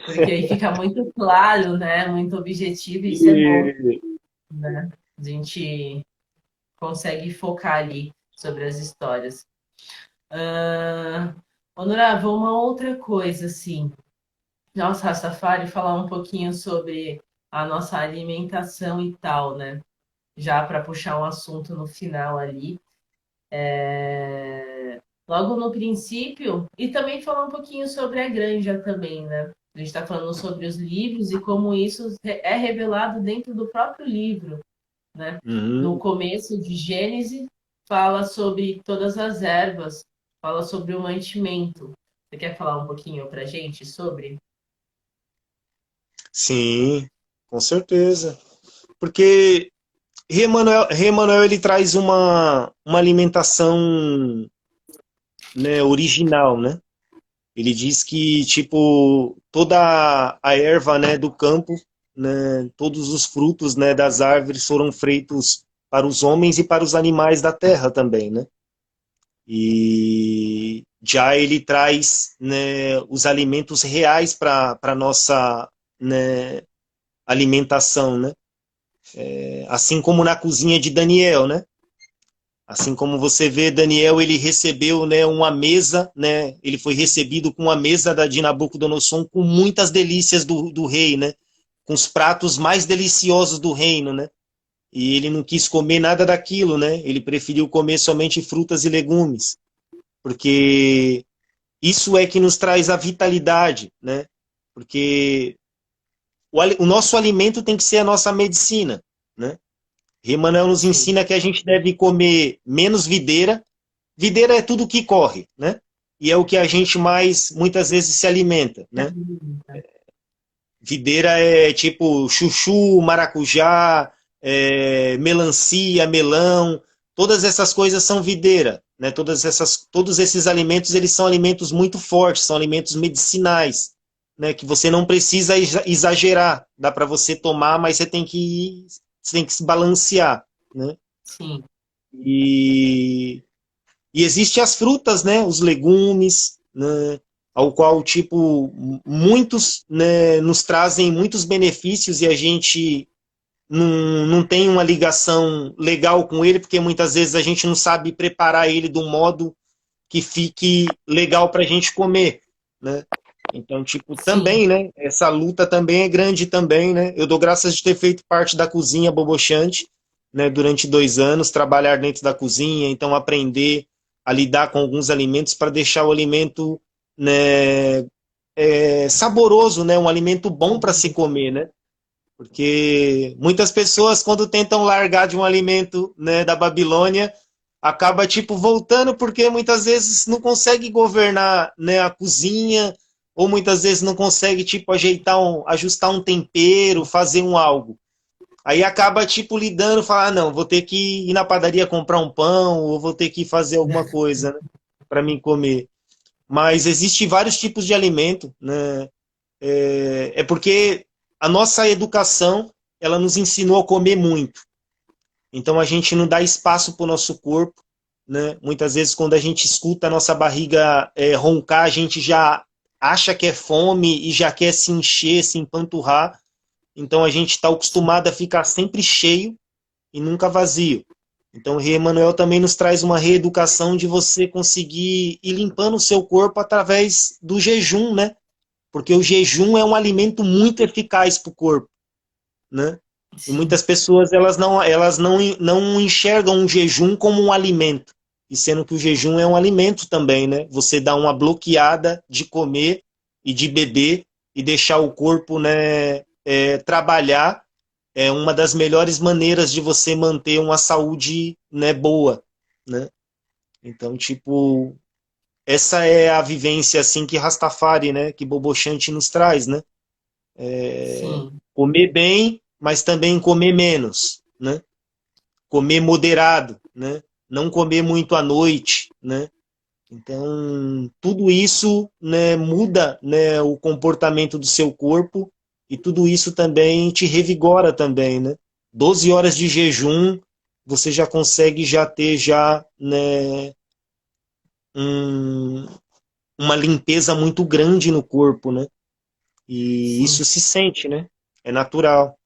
Porque aí fica muito claro, né? Muito objetivo, e isso é bom, né? A gente consegue focar ali sobre as histórias. Honorável, uma outra coisa, assim, nossa, Rastafari, falar um pouquinho sobre a nossa alimentação e tal, né? Já para puxar um assunto no final ali. Logo no princípio, e também falar um pouquinho sobre a granja também, né? A gente está falando sobre os livros e como isso é revelado dentro do próprio livro, né? No Uhum. começo de Gênesis, fala sobre todas as ervas, fala sobre o mantimento. Você quer falar um pouquinho para a gente sobre? Sim, com certeza. Porque Rei Emanuel, ele traz uma alimentação, né, original, né? Ele diz que, tipo, toda a erva, né, do campo, né, todos os frutos, né, das árvores foram feitos para os homens e para os animais da terra também, né? E já ele traz, né, os alimentos reais para a nossa, né, alimentação, né? Assim como na cozinha de Daniel, né? Assim como você vê, Daniel, ele recebeu, né, uma mesa, né, ele foi recebido com a mesa de Nabucodonosor com muitas delícias do rei, né, com os pratos mais deliciosos do reino, né, e ele não quis comer nada daquilo, né, ele preferiu comer somente frutas e legumes, porque isso é que nos traz a vitalidade, né, porque o nosso alimento tem que ser a nossa medicina, né. Emmanuel nos Sim. ensina que a gente deve comer menos videira. Videira é tudo que corre, né? E é o que a gente mais, muitas vezes, se alimenta, né? Videira é tipo chuchu, maracujá, melancia, melão, todas essas coisas são videira, né? Todos esses alimentos, eles são alimentos muito fortes, são alimentos medicinais, né? Que você não precisa exagerar, dá para você tomar, mas você tem que se balancear, né? Sim. E existem as frutas, né, os legumes, né, ao qual, tipo, muitos, né, nos trazem muitos benefícios e a gente não tem uma ligação legal com ele, porque muitas vezes a gente não sabe preparar ele de um modo que fique legal para a gente comer, né? Então, tipo, Sim. também, né, essa luta também é grande também, né? Eu dou graças de ter feito parte da cozinha Bobochante, né, durante 2 anos, trabalhar dentro da cozinha, então aprender a lidar com alguns alimentos para deixar o alimento, né, saboroso, né, um alimento bom para se comer, né? Porque muitas pessoas, quando tentam largar de um alimento, né, da Babilônia, acaba tipo voltando porque muitas vezes não consegue governar, né, a cozinha, ou muitas vezes não consegue tipo ajustar um tempero, fazer um algo. Aí acaba tipo lidando, falar, ah, não, vou ter que ir na padaria comprar um pão, ou vou ter que fazer alguma coisa, né, para mim comer. Mas existe vários tipos de alimento, né? É porque a nossa educação, ela nos ensinou a comer muito. Então a gente não dá espaço para o nosso corpo, né? Muitas vezes quando a gente escuta a nossa barriga roncar, a gente já acha que é fome e já quer se encher, se empanturrar. Então a gente está acostumado a ficar sempre cheio e nunca vazio. Então o Rei Emanuel também nos traz uma reeducação de você conseguir ir limpando o seu corpo através do jejum, né? Porque o jejum é um alimento muito eficaz para o corpo, né? E Sim, muitas pessoas elas não enxergam o jejum como um alimento, e sendo que o jejum é um alimento também, né? Você dá uma bloqueada de comer e de beber e deixar o corpo, né, trabalhar é uma das melhores maneiras de você manter uma saúde, né, boa, né? Então, tipo, essa é a vivência assim que Rastafari, né, que Bobo Shanti nos traz, né? sim, Comer bem, mas também comer menos, né? Comer moderado, né? Não comer muito à noite, né? Então, tudo isso, né, muda, né, o comportamento do seu corpo e tudo isso também te revigora também, né? 12 horas de jejum, você já consegue já ter já, né, um, uma limpeza muito grande no corpo, né? E sim. isso se sente, né? É natural.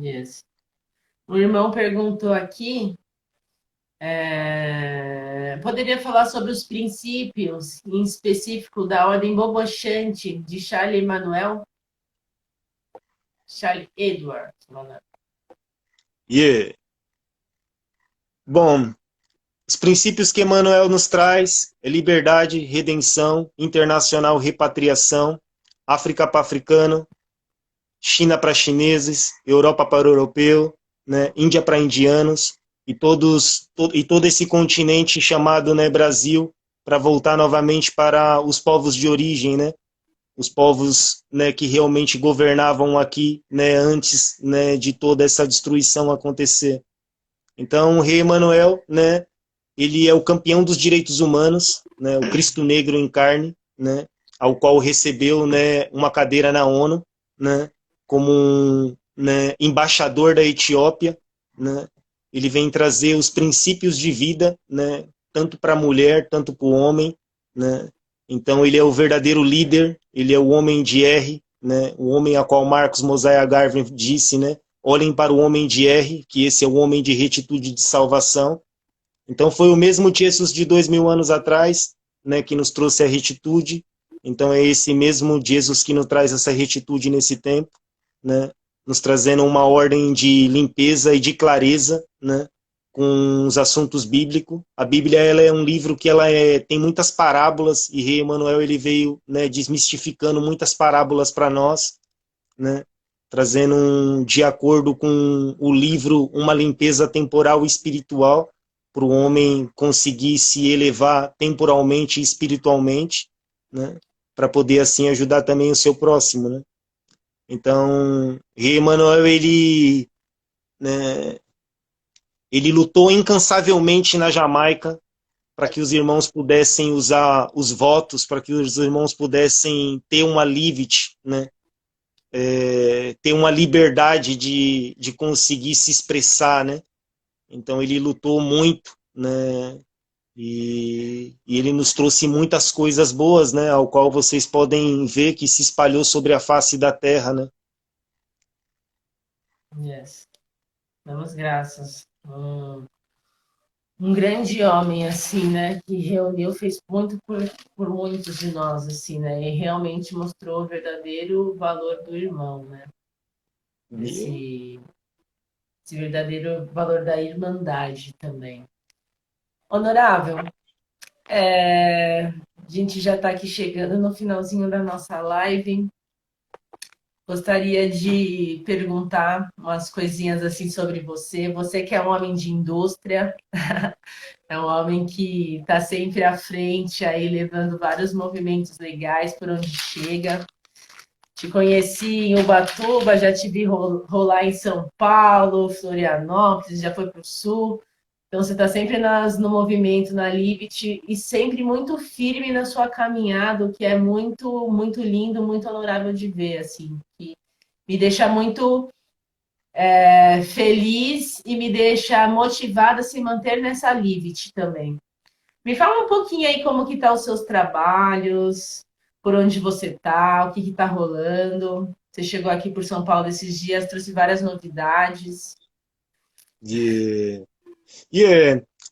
Yes. O irmão perguntou aqui, poderia falar sobre os princípios, em específico da Ordem Bobochante de Charles Emmanuel? Charles Edward. Yeah. Bom, os princípios que Emmanuel nos traz é liberdade, redenção, internacional, repatriação, África para africano, China para chineses, Europa para europeu, né, Índia para indianos e todo esse continente chamado, né, Brasil, para voltar novamente para os povos de origem, né, os povos, né, que realmente governavam aqui, né, antes, né, de toda essa destruição acontecer. Então, o rei Emanuel, né, ele é o campeão dos direitos humanos, né, o Cristo Negro em carne, né, ao qual recebeu, né, uma cadeira na ONU, né, como um, né, embaixador da Etiópia, né. Ele vem trazer os princípios de vida, né, tanto para a mulher, tanto para o homem, né. Então ele é o verdadeiro líder, ele é o homem de R, né, o homem a qual Marcos Mosiah Garvey disse, né, olhem para o homem de R, que esse é o homem de retitude de salvação. Então foi o mesmo Jesus de 2000 anos atrás, né, que nos trouxe a retitude. Então é esse mesmo Jesus que nos traz essa retitude nesse tempo, né, nos trazendo uma ordem de limpeza e de clareza, né, com os assuntos bíblicos. A Bíblia ela é um livro que tem muitas parábolas e Rei Emanuel ele veio, né, desmistificando muitas parábolas para nós, né, trazendo de acordo com o livro uma limpeza temporal e espiritual para o homem conseguir se elevar temporalmente e espiritualmente, né, para poder assim ajudar também o seu próximo, né? Então, Rei Emanuel né, ele lutou incansavelmente na Jamaica para que os irmãos pudessem usar os votos, para que os irmãos pudessem ter uma livit, né, ter uma liberdade de conseguir se expressar, né? Então ele lutou muito, né? E ele nos trouxe muitas coisas boas, né? Ao qual vocês podem ver que se espalhou sobre a face da terra, né? Yes. Damos graças. Um grande homem, assim, né? Que reuniu, fez muito por muitos de nós, assim, né? E realmente mostrou o verdadeiro valor do irmão, né? E, Esse, esse verdadeiro valor da irmandade também. Honorável, a gente já está aqui chegando no finalzinho da nossa live. Gostaria de perguntar umas coisinhas assim sobre você. Você que é um homem de indústria, é um homem que está sempre à frente aí, levando vários movimentos legais por onde chega. Te conheci em Ubatuba, já te vi rolar em São Paulo, Florianópolis, já foi para o Sul. Então você está sempre no movimento, na Livit, e sempre muito firme na sua caminhada, o que é muito, muito lindo, muito honorável de ver, assim. Que me deixa muito feliz e me deixa motivada a se manter nessa Livit também. Me fala um pouquinho aí como que tá os seus trabalhos, por onde você tá, o que que tá rolando. Você chegou aqui por São Paulo esses dias, trouxe várias novidades. E,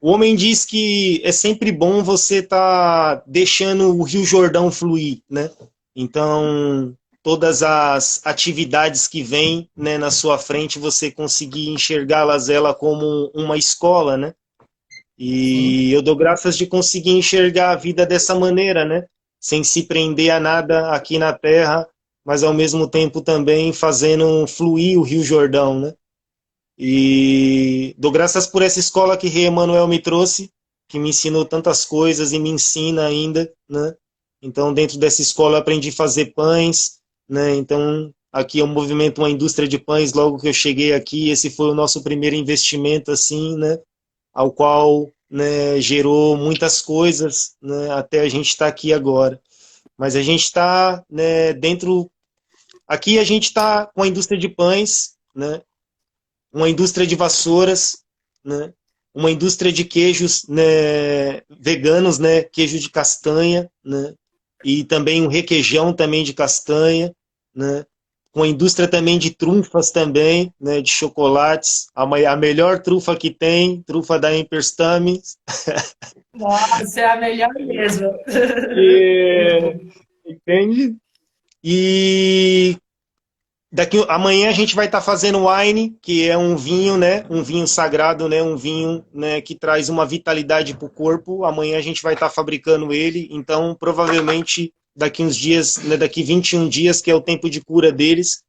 o homem diz que é sempre bom você estar deixando o Rio Jordão fluir, né? Então, todas as atividades que vêm, né, na sua frente, você conseguir enxergá-las ela como uma escola, né? Sim. E eu dou graças de conseguir enxergar a vida dessa maneira, né? Sem se prender a nada aqui na Terra, mas ao mesmo tempo também fazendo fluir o Rio Jordão, né? E dou graças por essa escola que Rei Emanuel me trouxe, que me ensinou tantas coisas e me ensina ainda, né? Então, dentro dessa escola eu aprendi a fazer pães, né? Então, aqui é um movimento, uma indústria de pães, logo que eu cheguei aqui, esse foi o nosso primeiro investimento, assim, né? Ao qual, né, gerou muitas coisas, né, até a gente estar aqui agora. Mas a gente está, né, dentro... Aqui a gente está com a indústria de pães, né, uma indústria de vassouras, né, uma indústria de queijos, né, veganos, né, queijo de castanha, né, e também um requeijão também de castanha, né, com a indústria também de trufas também, né, de chocolates, a melhor trufa que tem, trufa da Emperstame, Nossa, é a melhor mesmo. e, entende? E daqui amanhã a gente vai estar fazendo wine, que é um vinho, né, um vinho sagrado, né, um vinho, né, que traz uma vitalidade para o corpo. Amanhã a gente vai estar fabricando ele, então provavelmente daqui uns dias, né, daqui 21 dias, que é o tempo de cura deles,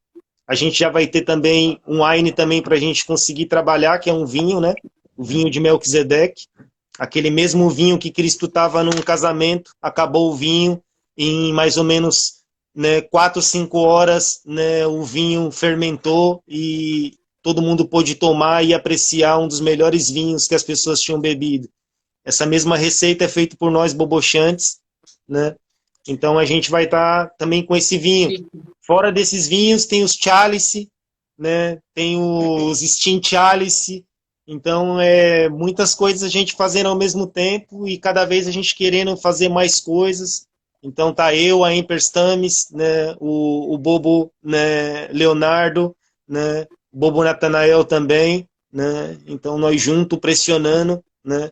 a gente já vai ter também um wine também para a gente conseguir trabalhar, que é um vinho, né, o vinho de Melquisedeque, aquele mesmo vinho que Cristo estava num casamento, acabou o vinho em mais ou menos, né, 4, 5 horas, né, o vinho fermentou e todo mundo pôde tomar e apreciar um dos melhores vinhos que as pessoas tinham bebido. Essa mesma receita é feita por nós bobochantes, né? Então a gente vai estar também com esse vinho. Chique. Fora desses vinhos tem os chalice, né? Tem os Steam Chalice. Então é muitas coisas a gente fazendo ao mesmo tempo e cada vez a gente querendo fazer mais coisas. Então tá eu, a Emperstames, né? O Bobo, né? Leonardo, né? O Bobo Natanael também, né? Então nós juntos pressionando, né,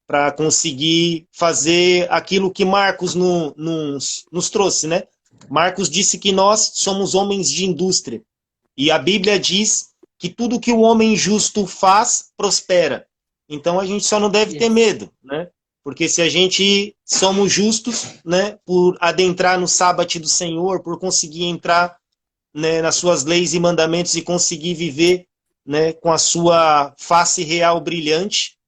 para conseguir fazer aquilo que Marcos nos trouxe, né? Marcos disse que nós somos homens de indústria. E a Bíblia diz que tudo que o homem justo faz, prospera. Então a gente só não deve ter Yes. medo, né? Porque se a gente somos justos, né, por adentrar no sábado do Senhor, por conseguir entrar, né, nas suas leis e mandamentos e conseguir viver, né, com a sua face real brilhante,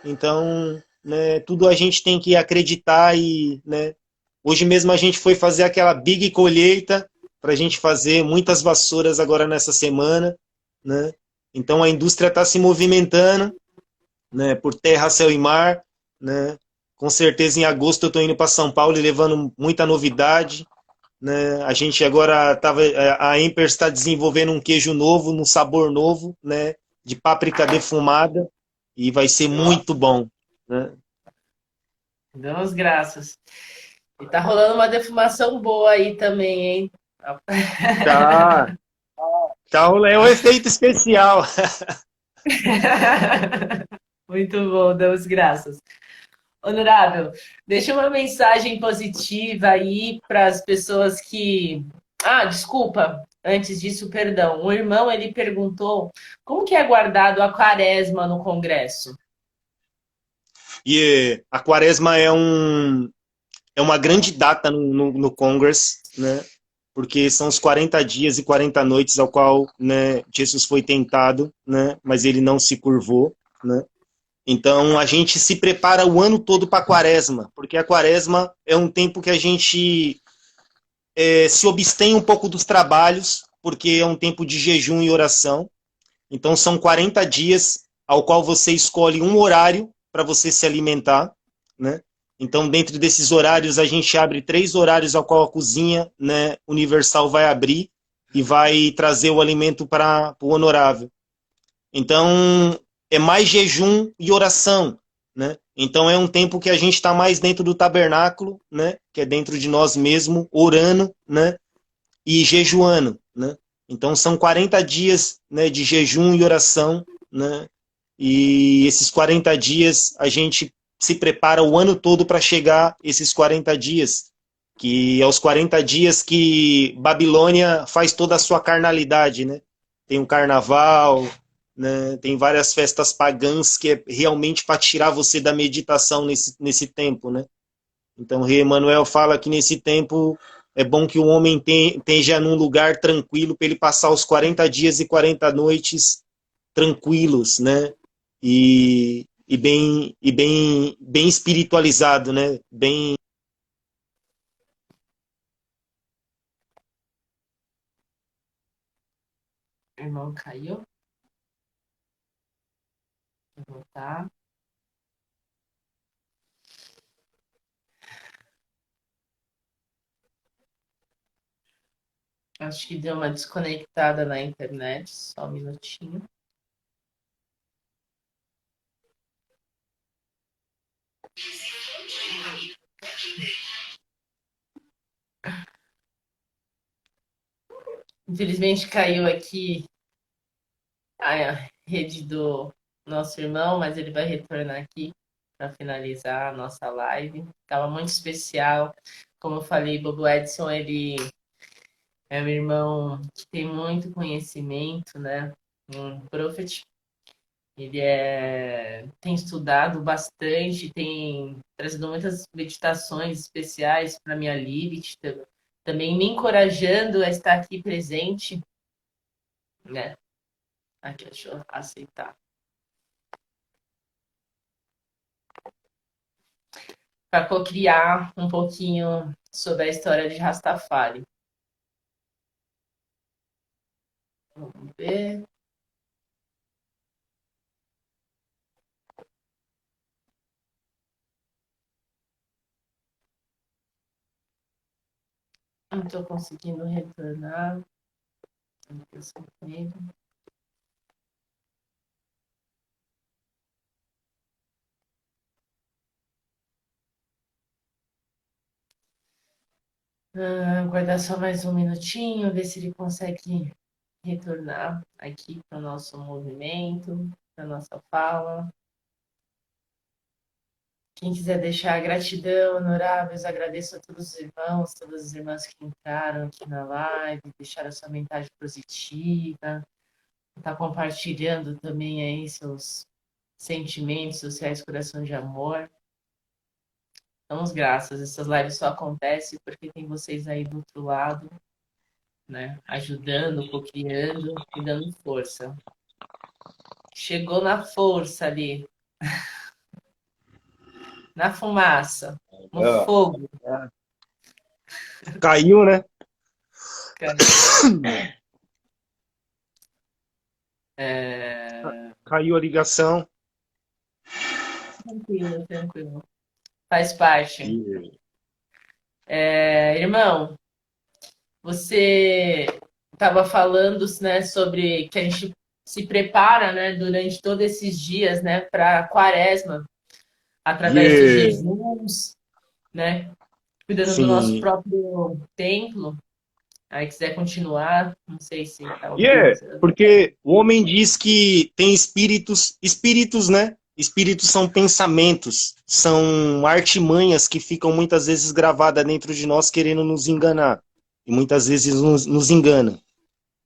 então, né, tudo a gente tem que acreditar e, né, hoje mesmo a gente foi fazer aquela big colheita para a gente fazer muitas vassouras agora nessa semana, né? Então a indústria está se movimentando, né, por terra, céu e mar, né? Com certeza em agosto eu estou indo para São Paulo e levando muita novidade, né? A gente agora a Emper está desenvolvendo um queijo novo, um sabor novo, né, de páprica defumada e vai ser muito bom, né? Damos graças. E tá rolando uma defumação boa aí também, hein? Tá, tá, é um efeito especial. Muito bom, damos graças. Honorável, deixa uma mensagem positiva aí para as pessoas que. Ah, desculpa, antes disso, perdão. O irmão ele perguntou como que é guardado a quaresma no Congresso. E a quaresma é uma grande data no Congress, né? porque são os 40 dias e 40 noites ao qual, né, Jesus foi tentado, né, mas ele não se curvou, né? Então a gente se prepara o ano todo para a quaresma, porque a quaresma é um tempo que a gente se abstém um pouco dos trabalhos, porque é um tempo de jejum e oração. Então são 40 dias ao qual você escolhe um horário para você se alimentar, né? Então, dentro desses horários, a gente abre 3 horários ao qual a cozinha, né, universal vai abrir e vai trazer o alimento para o honorável. Então, é mais jejum e oração, né? Então, é um tempo que a gente está mais dentro do tabernáculo, né? Que é dentro de nós mesmos, orando, né? E jejuando, né? Então, são 40 dias, né, de jejum e oração, né? E esses 40 dias a gente se prepara o ano todo para chegar esses 40 dias, que é os 40 dias que Babilônia faz toda a sua carnalidade, né? Tem um carnaval, né? Tem várias festas pagãs que é realmente para tirar você da meditação nesse tempo, né? Então, o rei Emanuel fala que nesse tempo é bom que o homem esteja num lugar tranquilo para ele passar os 40 dias e 40 noites tranquilos, né? Bem espiritualizado, né? Bem. O irmão caiu. Vou voltar. Acho que deu uma desconectada na internet. Só um minutinho. Infelizmente caiu aqui a rede do nosso irmão, mas ele vai retornar aqui para finalizar a nossa live. Estava muito especial. Como eu falei, Bobo Edson, ele é um irmão que tem muito conhecimento, né? Um prophet. Ele tem estudado bastante, tem trazido muitas meditações especiais para minha Lilith, também me encorajando a estar aqui presente, né? Aqui, deixa eu aceitar. Para cocriar um pouquinho sobre a história de Rastafari. Vamos ver. Não estou conseguindo retornar. Aguardar só mais um minutinho, ver se ele consegue retornar aqui para o nosso movimento, para a nossa fala. Quem quiser deixar gratidão, honoráveis, agradeço a todos os irmãos, todas as irmãs que entraram aqui na live, deixaram sua mensagem positiva, está compartilhando também aí seus sentimentos, seus reais corações de amor. Damos graças, essas lives só acontecem porque tem vocês aí do outro lado, né, ajudando, cocriando e dando força. Chegou na força ali. Na fumaça, no fogo. Caiu, né? Caiu a ligação. Tranquilo, tranquilo. Faz parte. Irmão, você estava falando, né, sobre que a gente se prepara, né, durante todos esses dias, né, para a quaresma, através dos jejuns, né, cuidando do nosso próprio templo. Aí quiser continuar, não sei se tá ouvindo. Porque o homem diz que tem espíritos, né? Espíritos são pensamentos, são artimanhas que ficam muitas vezes gravadas dentro de nós querendo nos enganar. E muitas vezes nos enganam.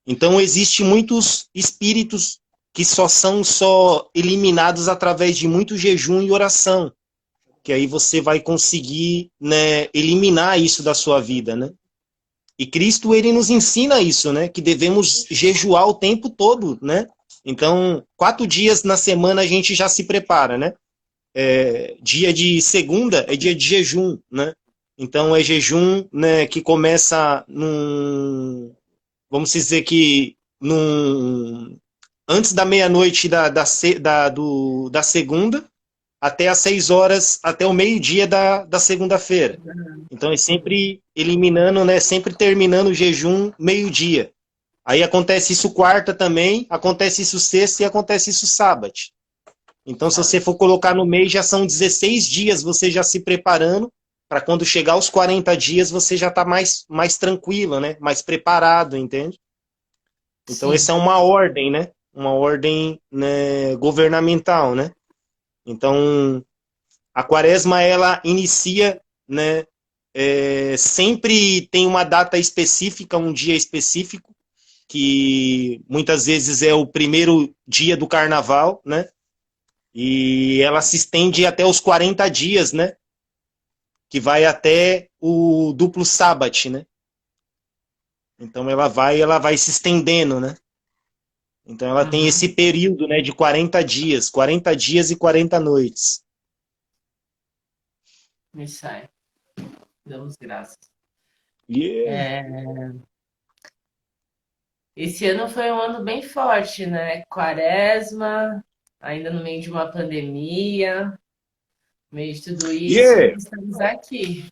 Então, existem muitos espíritos que só eliminados através de muito jejum e oração. Que aí você vai conseguir, né, eliminar isso da sua vida, né? E Cristo, ele nos ensina isso, né? Que devemos jejuar o tempo todo, né? Então, 4 dias na semana a gente já se prepara, né? Dia de segunda é dia de jejum, né? Então, é jejum, né, que começa vamos dizer que antes da meia-noite da segunda, até às 6 horas, até o meio-dia da segunda-feira. Então é sempre eliminando, né? Sempre terminando o jejum meio-dia. Aí acontece isso quarta também, acontece isso sexta e acontece isso sábado. Então, se você for colocar no mês, já são 16 dias você já se preparando, para quando chegar aos 40 dias você já está mais tranquilo, né? Mais preparado, entende? Então, Sim. essa é uma ordem, né? Uma ordem, né, governamental, né? Então, a quaresma, ela inicia, né? Sempre tem uma data específica, um dia específico, que muitas vezes é o primeiro dia do carnaval, né? E ela se estende até os 40 dias, né? Que vai até o duplo sábado, né? Então ela vai se estendendo, né? Então ela tem esse período, né, de 40 dias e 40 noites. Isso aí. Damos graças. Yeah. Esse ano foi um ano bem forte, né? Quaresma, ainda no meio de uma pandemia, no meio de tudo isso, Yeah. estamos aqui.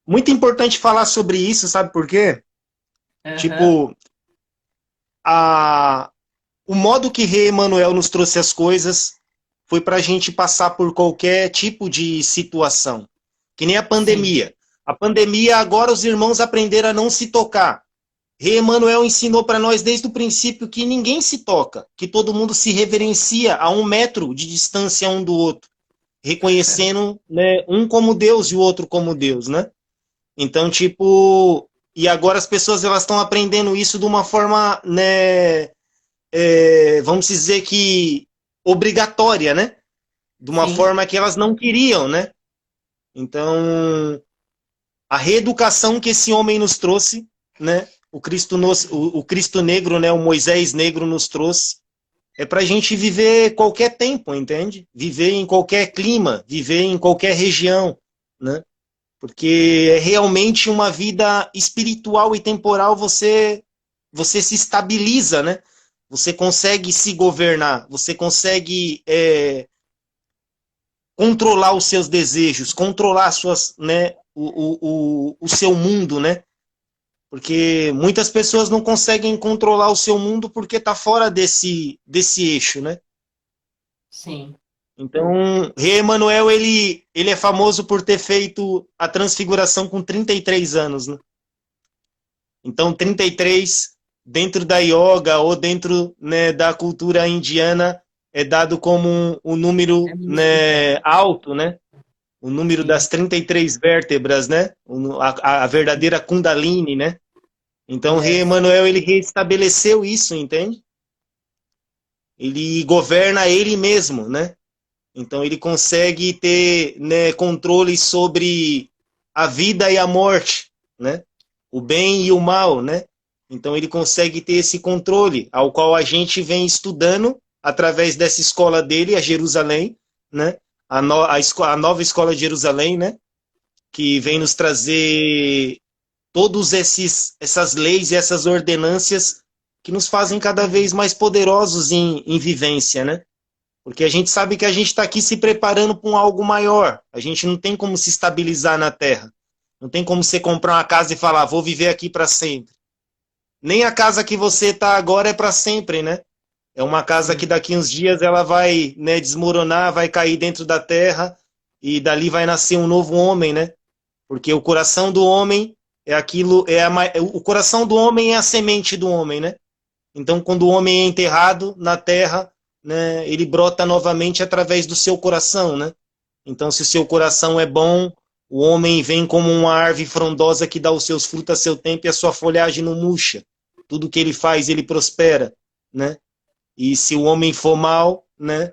Muito importante falar sobre isso, sabe por quê? Uhum. Tipo, o modo que Rei Emanuel nos trouxe as coisas foi para a gente passar por qualquer tipo de situação. Que nem a Sim. pandemia. A pandemia, agora os irmãos aprenderam a não se tocar. Rei Emanuel ensinou para nós desde o princípio que ninguém se toca, que todo mundo se reverencia a 1 metro de distância um do outro, reconhecendo, né, um como Deus e o outro como Deus, né? Então, tipo, e agora as pessoas elas estão aprendendo isso de uma forma, né, vamos dizer que obrigatória, né? De uma Sim. forma que elas não queriam, né? Então, a reeducação que esse homem nos trouxe, né? O Cristo negro, né? O Moisés negro nos trouxe, é para a gente viver qualquer tempo, entende? Viver em qualquer clima, viver em qualquer região, né? Porque é realmente uma vida espiritual e temporal, você se estabiliza, né? Você consegue se governar, você consegue controlar os seus desejos, controlar suas, né, o seu mundo, né? Porque muitas pessoas não conseguem controlar o seu mundo porque está fora desse eixo, né? Sim. Então, Rei Emanuel, ele é famoso por ter feito a transfiguração com 33 anos, né? Então, 33, dentro da yoga ou dentro, né, da cultura indiana, é dado como um número, É muito né, bem. alto, né? O número Sim. das 33 vértebras, né? A verdadeira Kundalini, né? Então, o Rei Yes. Emanuel, ele restabeleceu isso, entende? Ele governa ele mesmo, né? Então, ele consegue ter, né, controle sobre a vida e a morte, né? O bem e o mal, né? Então, ele consegue ter esse controle, ao qual a gente vem estudando através dessa escola dele, a Jerusalém, né? A nova escola de Jerusalém, né? Que vem nos trazer todos essas leis e essas ordenâncias que nos fazem cada vez mais poderosos em vivência, né? Porque a gente sabe que a gente está aqui se preparando para um algo maior. A gente não tem como se estabilizar na Terra. Não tem como você comprar uma casa e falar, vou viver aqui para sempre. Nem a casa que você está agora é para sempre, né? É uma casa que Sim. daqui uns dias ela vai, né, desmoronar, vai cair dentro da terra e dali vai nascer um novo homem, né? Porque o coração do homem é aquilo, o coração do homem é a semente do homem, né? Então, quando o homem é enterrado na terra, né, ele brota novamente através do seu coração, né? Então, se o seu coração é bom, o homem vem como uma árvore frondosa que dá os seus frutos a seu tempo e a sua folhagem não murcha. Tudo que ele faz, ele prospera, né? E se o homem for mal, né,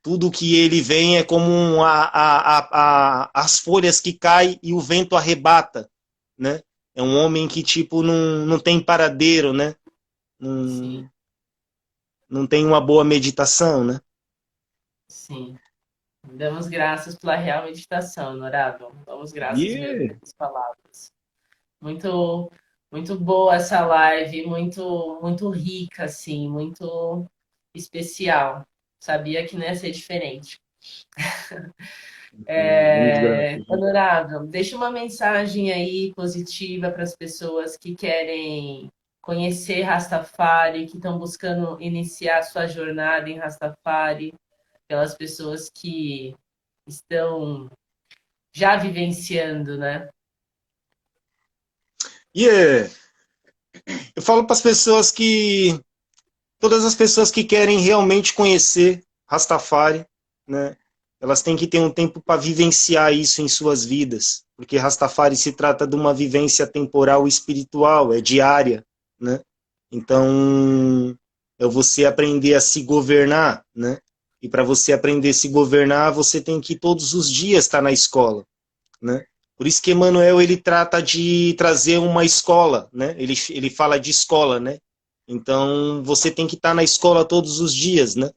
tudo que ele vem é como as folhas que caem e o vento arrebata, né? É um homem que, tipo, não tem paradeiro, né? Sim, Não tem uma boa meditação, né? sim. Damos graças pela real meditação, honorável. Damos graças mesmo Yeah. pelas palavras. Muito, muito boa essa live, muito rica, assim, muito especial. Sabia que não ia ser diferente. Vamos graças. Honorável, deixa uma mensagem aí positiva para as pessoas que querem conhecer Rastafari, que estão buscando iniciar sua jornada em Rastafari, pelas pessoas que estão já vivenciando, né? Yeah. Eu falo para as pessoas que todas as pessoas que querem realmente conhecer Rastafari, né? Elas têm que ter um tempo para vivenciar isso em suas vidas, porque Rastafari se trata de uma vivência temporal e espiritual, é diária, né? Então, é você aprender a se governar, né? E para você aprender a se governar, você tem que todos os dias estar na escola, né? Por isso que Emmanuel ele trata de trazer uma escola, né? Ele fala de escola, né? Então você tem que estar na escola todos os dias, né?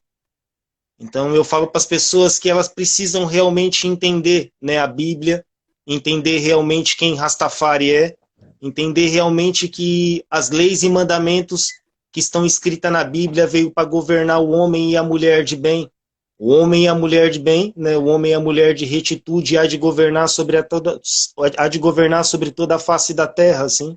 Então eu falo para as pessoas que elas precisam realmente entender, né, a Bíblia, entender realmente quem Rastafari é, entender realmente que as leis e mandamentos que estão escritas na Bíblia veio para governar o homem e a mulher de bem. O homem e a mulher de bem, né, o homem e a mulher de retitude há de governar há de governar sobre toda a face da terra, assim.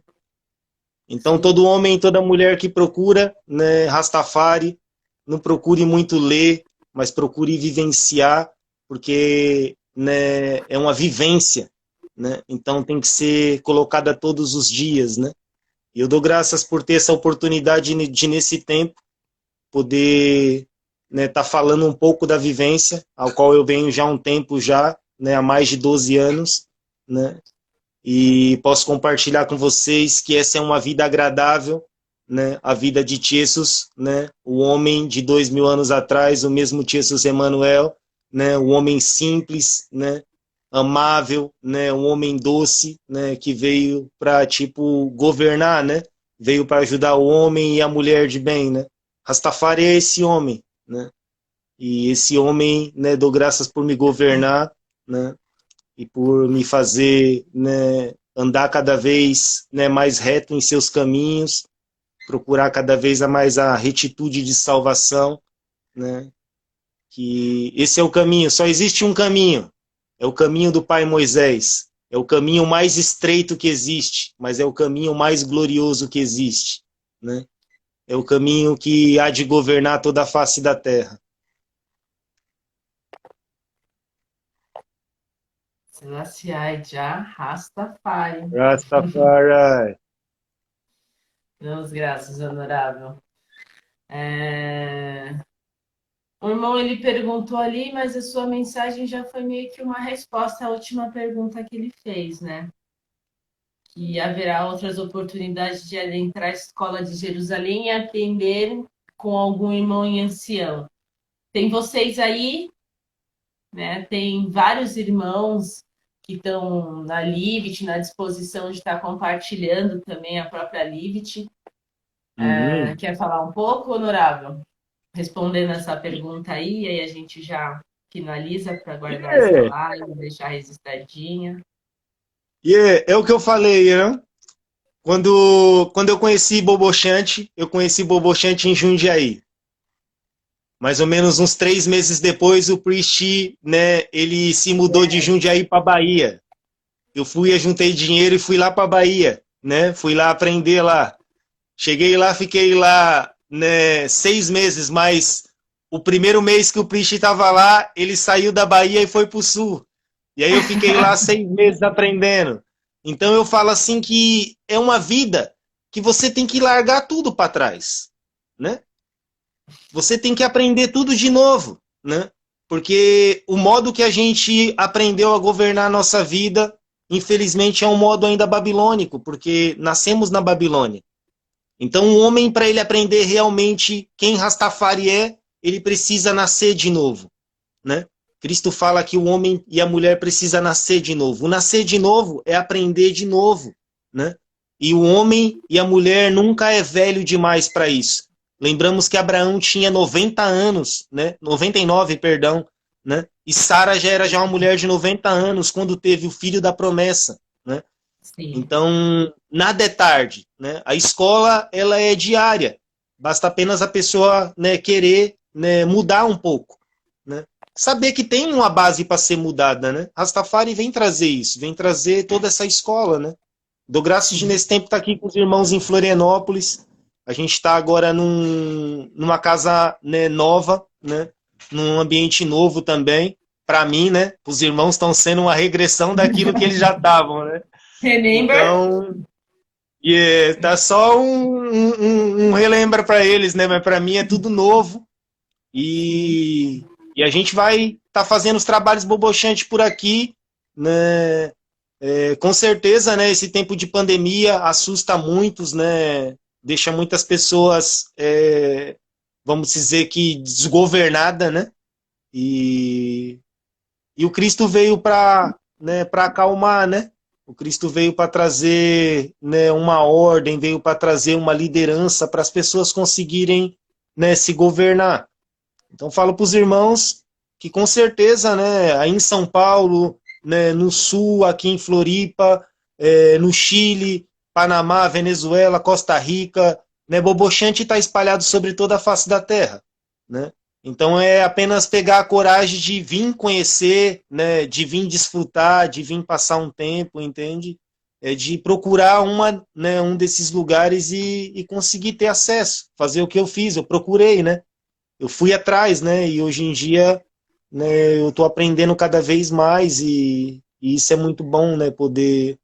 Então Sim, todo homem e toda mulher que procura, né, Rastafari, não procure muito ler, mas procure vivenciar, porque, né, é uma vivência, né? Então tem que ser colocada todos os dias, né? E eu dou graças por ter essa oportunidade de nesse tempo poder, né, tá falando um pouco da vivência, ao qual eu venho já há um tempo já, né, há mais de 12 anos, né? E posso compartilhar com vocês que essa é uma vida agradável, né? A vida de Jesus, né? O homem de 2000 anos atrás, o mesmo Jesus Emmanuel, né? O homem simples, né? Amável, né? Um homem doce, né? Que veio para tipo governar, né? Veio para ajudar o homem e a mulher de bem, né? Rastafari é esse homem, né? E esse homem, né? Dou graças por me governar, né? E por me fazer, né, andar cada vez, né, mais reto em seus caminhos, procurar cada vez a mais a retitude de salvação, né, que esse é o caminho, só existe um caminho, é o caminho do Pai Moisés, é o caminho mais estreito que existe, mas é o caminho mais glorioso que existe, né, é o caminho que há de governar toda a face da terra. Selassie já Rastafari. Rastafari. Damos graças, honorável. O irmão ele perguntou ali, mas a sua mensagem já foi meio que uma resposta à última pergunta que ele fez, né? Que haverá outras oportunidades de adentrar a escola de Jerusalém e aprender com algum irmão em ancião. Tem vocês aí, né? Tem vários irmãos que estão na Livit, na disposição de estar compartilhando também a própria Livit. Uhum. Quer falar um pouco, honorável? Respondendo essa pergunta aí, aí a gente já finaliza para guardar essa É, live, deixar registradinha. é o que eu falei, né? Quando eu conheci Bobochante, eu conheci Bobochante em Jundiaí. Mais ou menos uns 3 meses depois, o Priest, né, ele se mudou de Jundiaí para Bahia. Eu fui, juntei dinheiro e fui lá para Bahia, né? Fui lá aprender lá. Cheguei lá, fiquei lá, né, 6 meses, mas o primeiro mês que o Priest estava lá, ele saiu da Bahia e foi para o Sul. E aí eu fiquei lá 6 meses aprendendo. Então eu falo assim que é uma vida que você tem que largar tudo para trás, né? Você tem que aprender tudo de novo, né? Porque o modo que a gente aprendeu a governar a nossa vida, infelizmente, é um modo ainda babilônico, porque nascemos na Babilônia. Então, o homem, para ele aprender realmente quem Rastafari é, ele precisa nascer de novo, né? Cristo fala que o homem e a mulher precisa nascer de novo. O nascer de novo é aprender de novo, né? E o homem e a mulher nunca é velho demais para isso. Lembramos que Abraão tinha 90 anos, né? 99, perdão, né? E Sara já era uma mulher de 90 anos quando teve o filho da promessa, né? Sim. Então, nada é tarde, né? A escola, ela é diária. Basta apenas a pessoa, né, querer, né, mudar um pouco, né? Saber que tem uma base para ser mudada, né? Rastafari vem trazer isso, vem trazer toda essa escola, né? Dou graças de Sim. nesse tempo estar aqui com os irmãos em Florianópolis. A gente está agora numa casa, né, nova, né? Num ambiente novo também. Para mim, né? Os irmãos estão sendo uma regressão daquilo que eles já estavam, né? Remember? Então, tá só um relembra para eles, né? Mas para mim é tudo novo. Sim. E a gente vai estar fazendo os trabalhos bobochantes por aqui, né? Com certeza, né? Esse tempo de pandemia assusta muitos, né? Deixa muitas pessoas, vamos dizer que desgovernada, né? E, e o Cristo veio para, né, para acalmar, né? O Cristo veio para trazer, né, uma ordem, veio para trazer uma liderança para as pessoas conseguirem, né, se governar. Então falo para os irmãos que com certeza, né, aí em São Paulo, né, no Sul, aqui em Floripa, no Chile, Panamá, Venezuela, Costa Rica, né, Bobochante está espalhado sobre toda a face da Terra, né? Então é apenas pegar a coragem de vir conhecer, né, de vir desfrutar, de vir passar um tempo, entende? De procurar né, um desses lugares e conseguir ter acesso, fazer o que eu fiz, eu procurei, né? Eu fui atrás, né? E hoje em dia, né, eu estou aprendendo cada vez mais e isso é muito bom, né? Poder,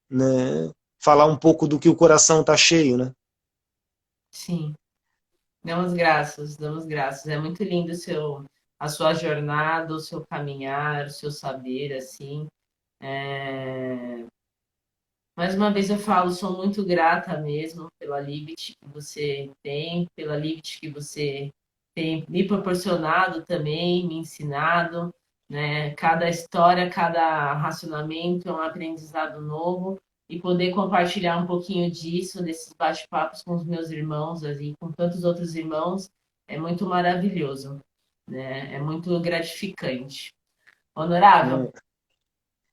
né, falar um pouco do que o coração está cheio, né? Sim. Damos graças, damos graças. É muito lindo a sua jornada, o seu caminhar, o seu saber, assim. É... Mais uma vez eu falo, sou muito grata mesmo pela Libit que você tem, pela Libit que você tem me proporcionado também, me ensinado, né? Cada história, cada racionamento é um aprendizado novo e poder compartilhar um pouquinho disso, desses bate-papos com os meus irmãos e com tantos outros irmãos, é muito maravilhoso, né? É muito gratificante. Honorável.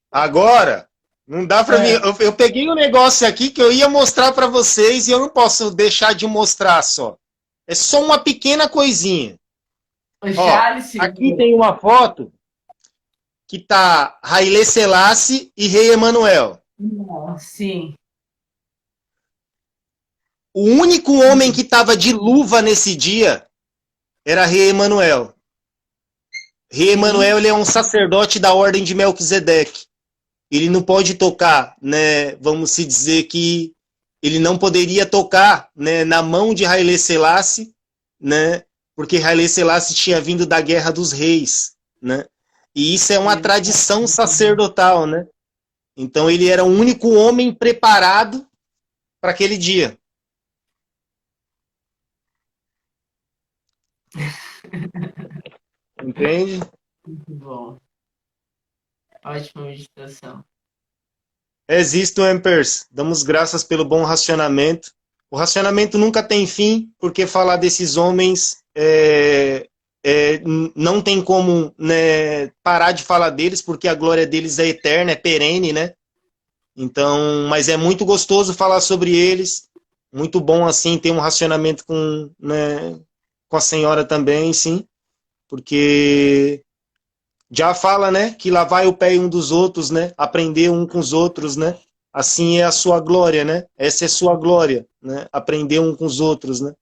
Agora, não dá para mim. É. Eu peguei um negócio aqui que eu ia mostrar para vocês e eu não posso deixar de mostrar só. É só uma pequena coisinha. O Ó, Jalice. aqui tem uma foto que tá Haile Selassie e Rei Emanuel. Sim. O único homem que estava de luva nesse dia era Rei Emanuel. Rei Sim. Emanuel ele é um sacerdote da ordem de Melquisedeque. Ele não pode tocar, né? Vamos se dizer que ele não poderia tocar, né, na mão de Haile Selassie, né? Porque Haile Selassie tinha vindo da Guerra dos Reis, né? E isso é uma tradição sacerdotal, né? Então ele era o único homem preparado para aquele dia. Entende? Muito bom. Ótima meditação. Existo, Empers. Damos graças pelo bom racionamento. O racionamento nunca tem fim, porque falar desses homens não tem como, né, parar de falar deles, porque a glória deles é eterna, é perene, né? Então, mas é muito gostoso falar sobre eles. Muito bom, assim, ter um racionamento com, né, com a senhora também, sim. Porque já fala, né, que lá vai o pé um dos outros, né, aprender um com os outros, né, assim é a sua glória, né, essa é a sua glória, né, aprender um com os outros, né,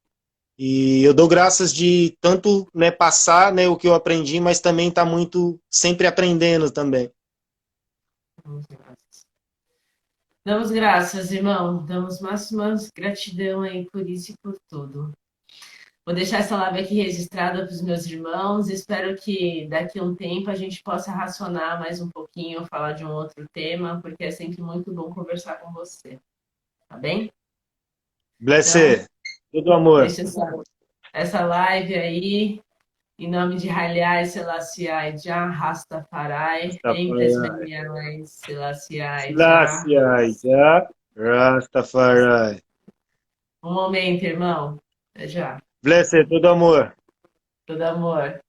e eu dou graças de tanto, né, passar, né, o que eu aprendi, mas também tá muito, sempre aprendendo também. Damos graças, irmão. Damos máximas gratidão aí por isso e por tudo. Vou deixar essa live aqui registrada para os meus irmãos. Espero que daqui a um tempo a gente possa racionar mais um pouquinho, falar de um outro tema, porque é sempre muito bom conversar com você. Tá bem? Então, Blessed, todo amor. deixa essa live aí. Em nome de Haile Selassie Jah Rastafari, Empes Rastafari. Beniais Selassie Jah. Gracias, já. Rastafari. Um momento, irmão. Até já. Blessed, todo amor. Todo amor.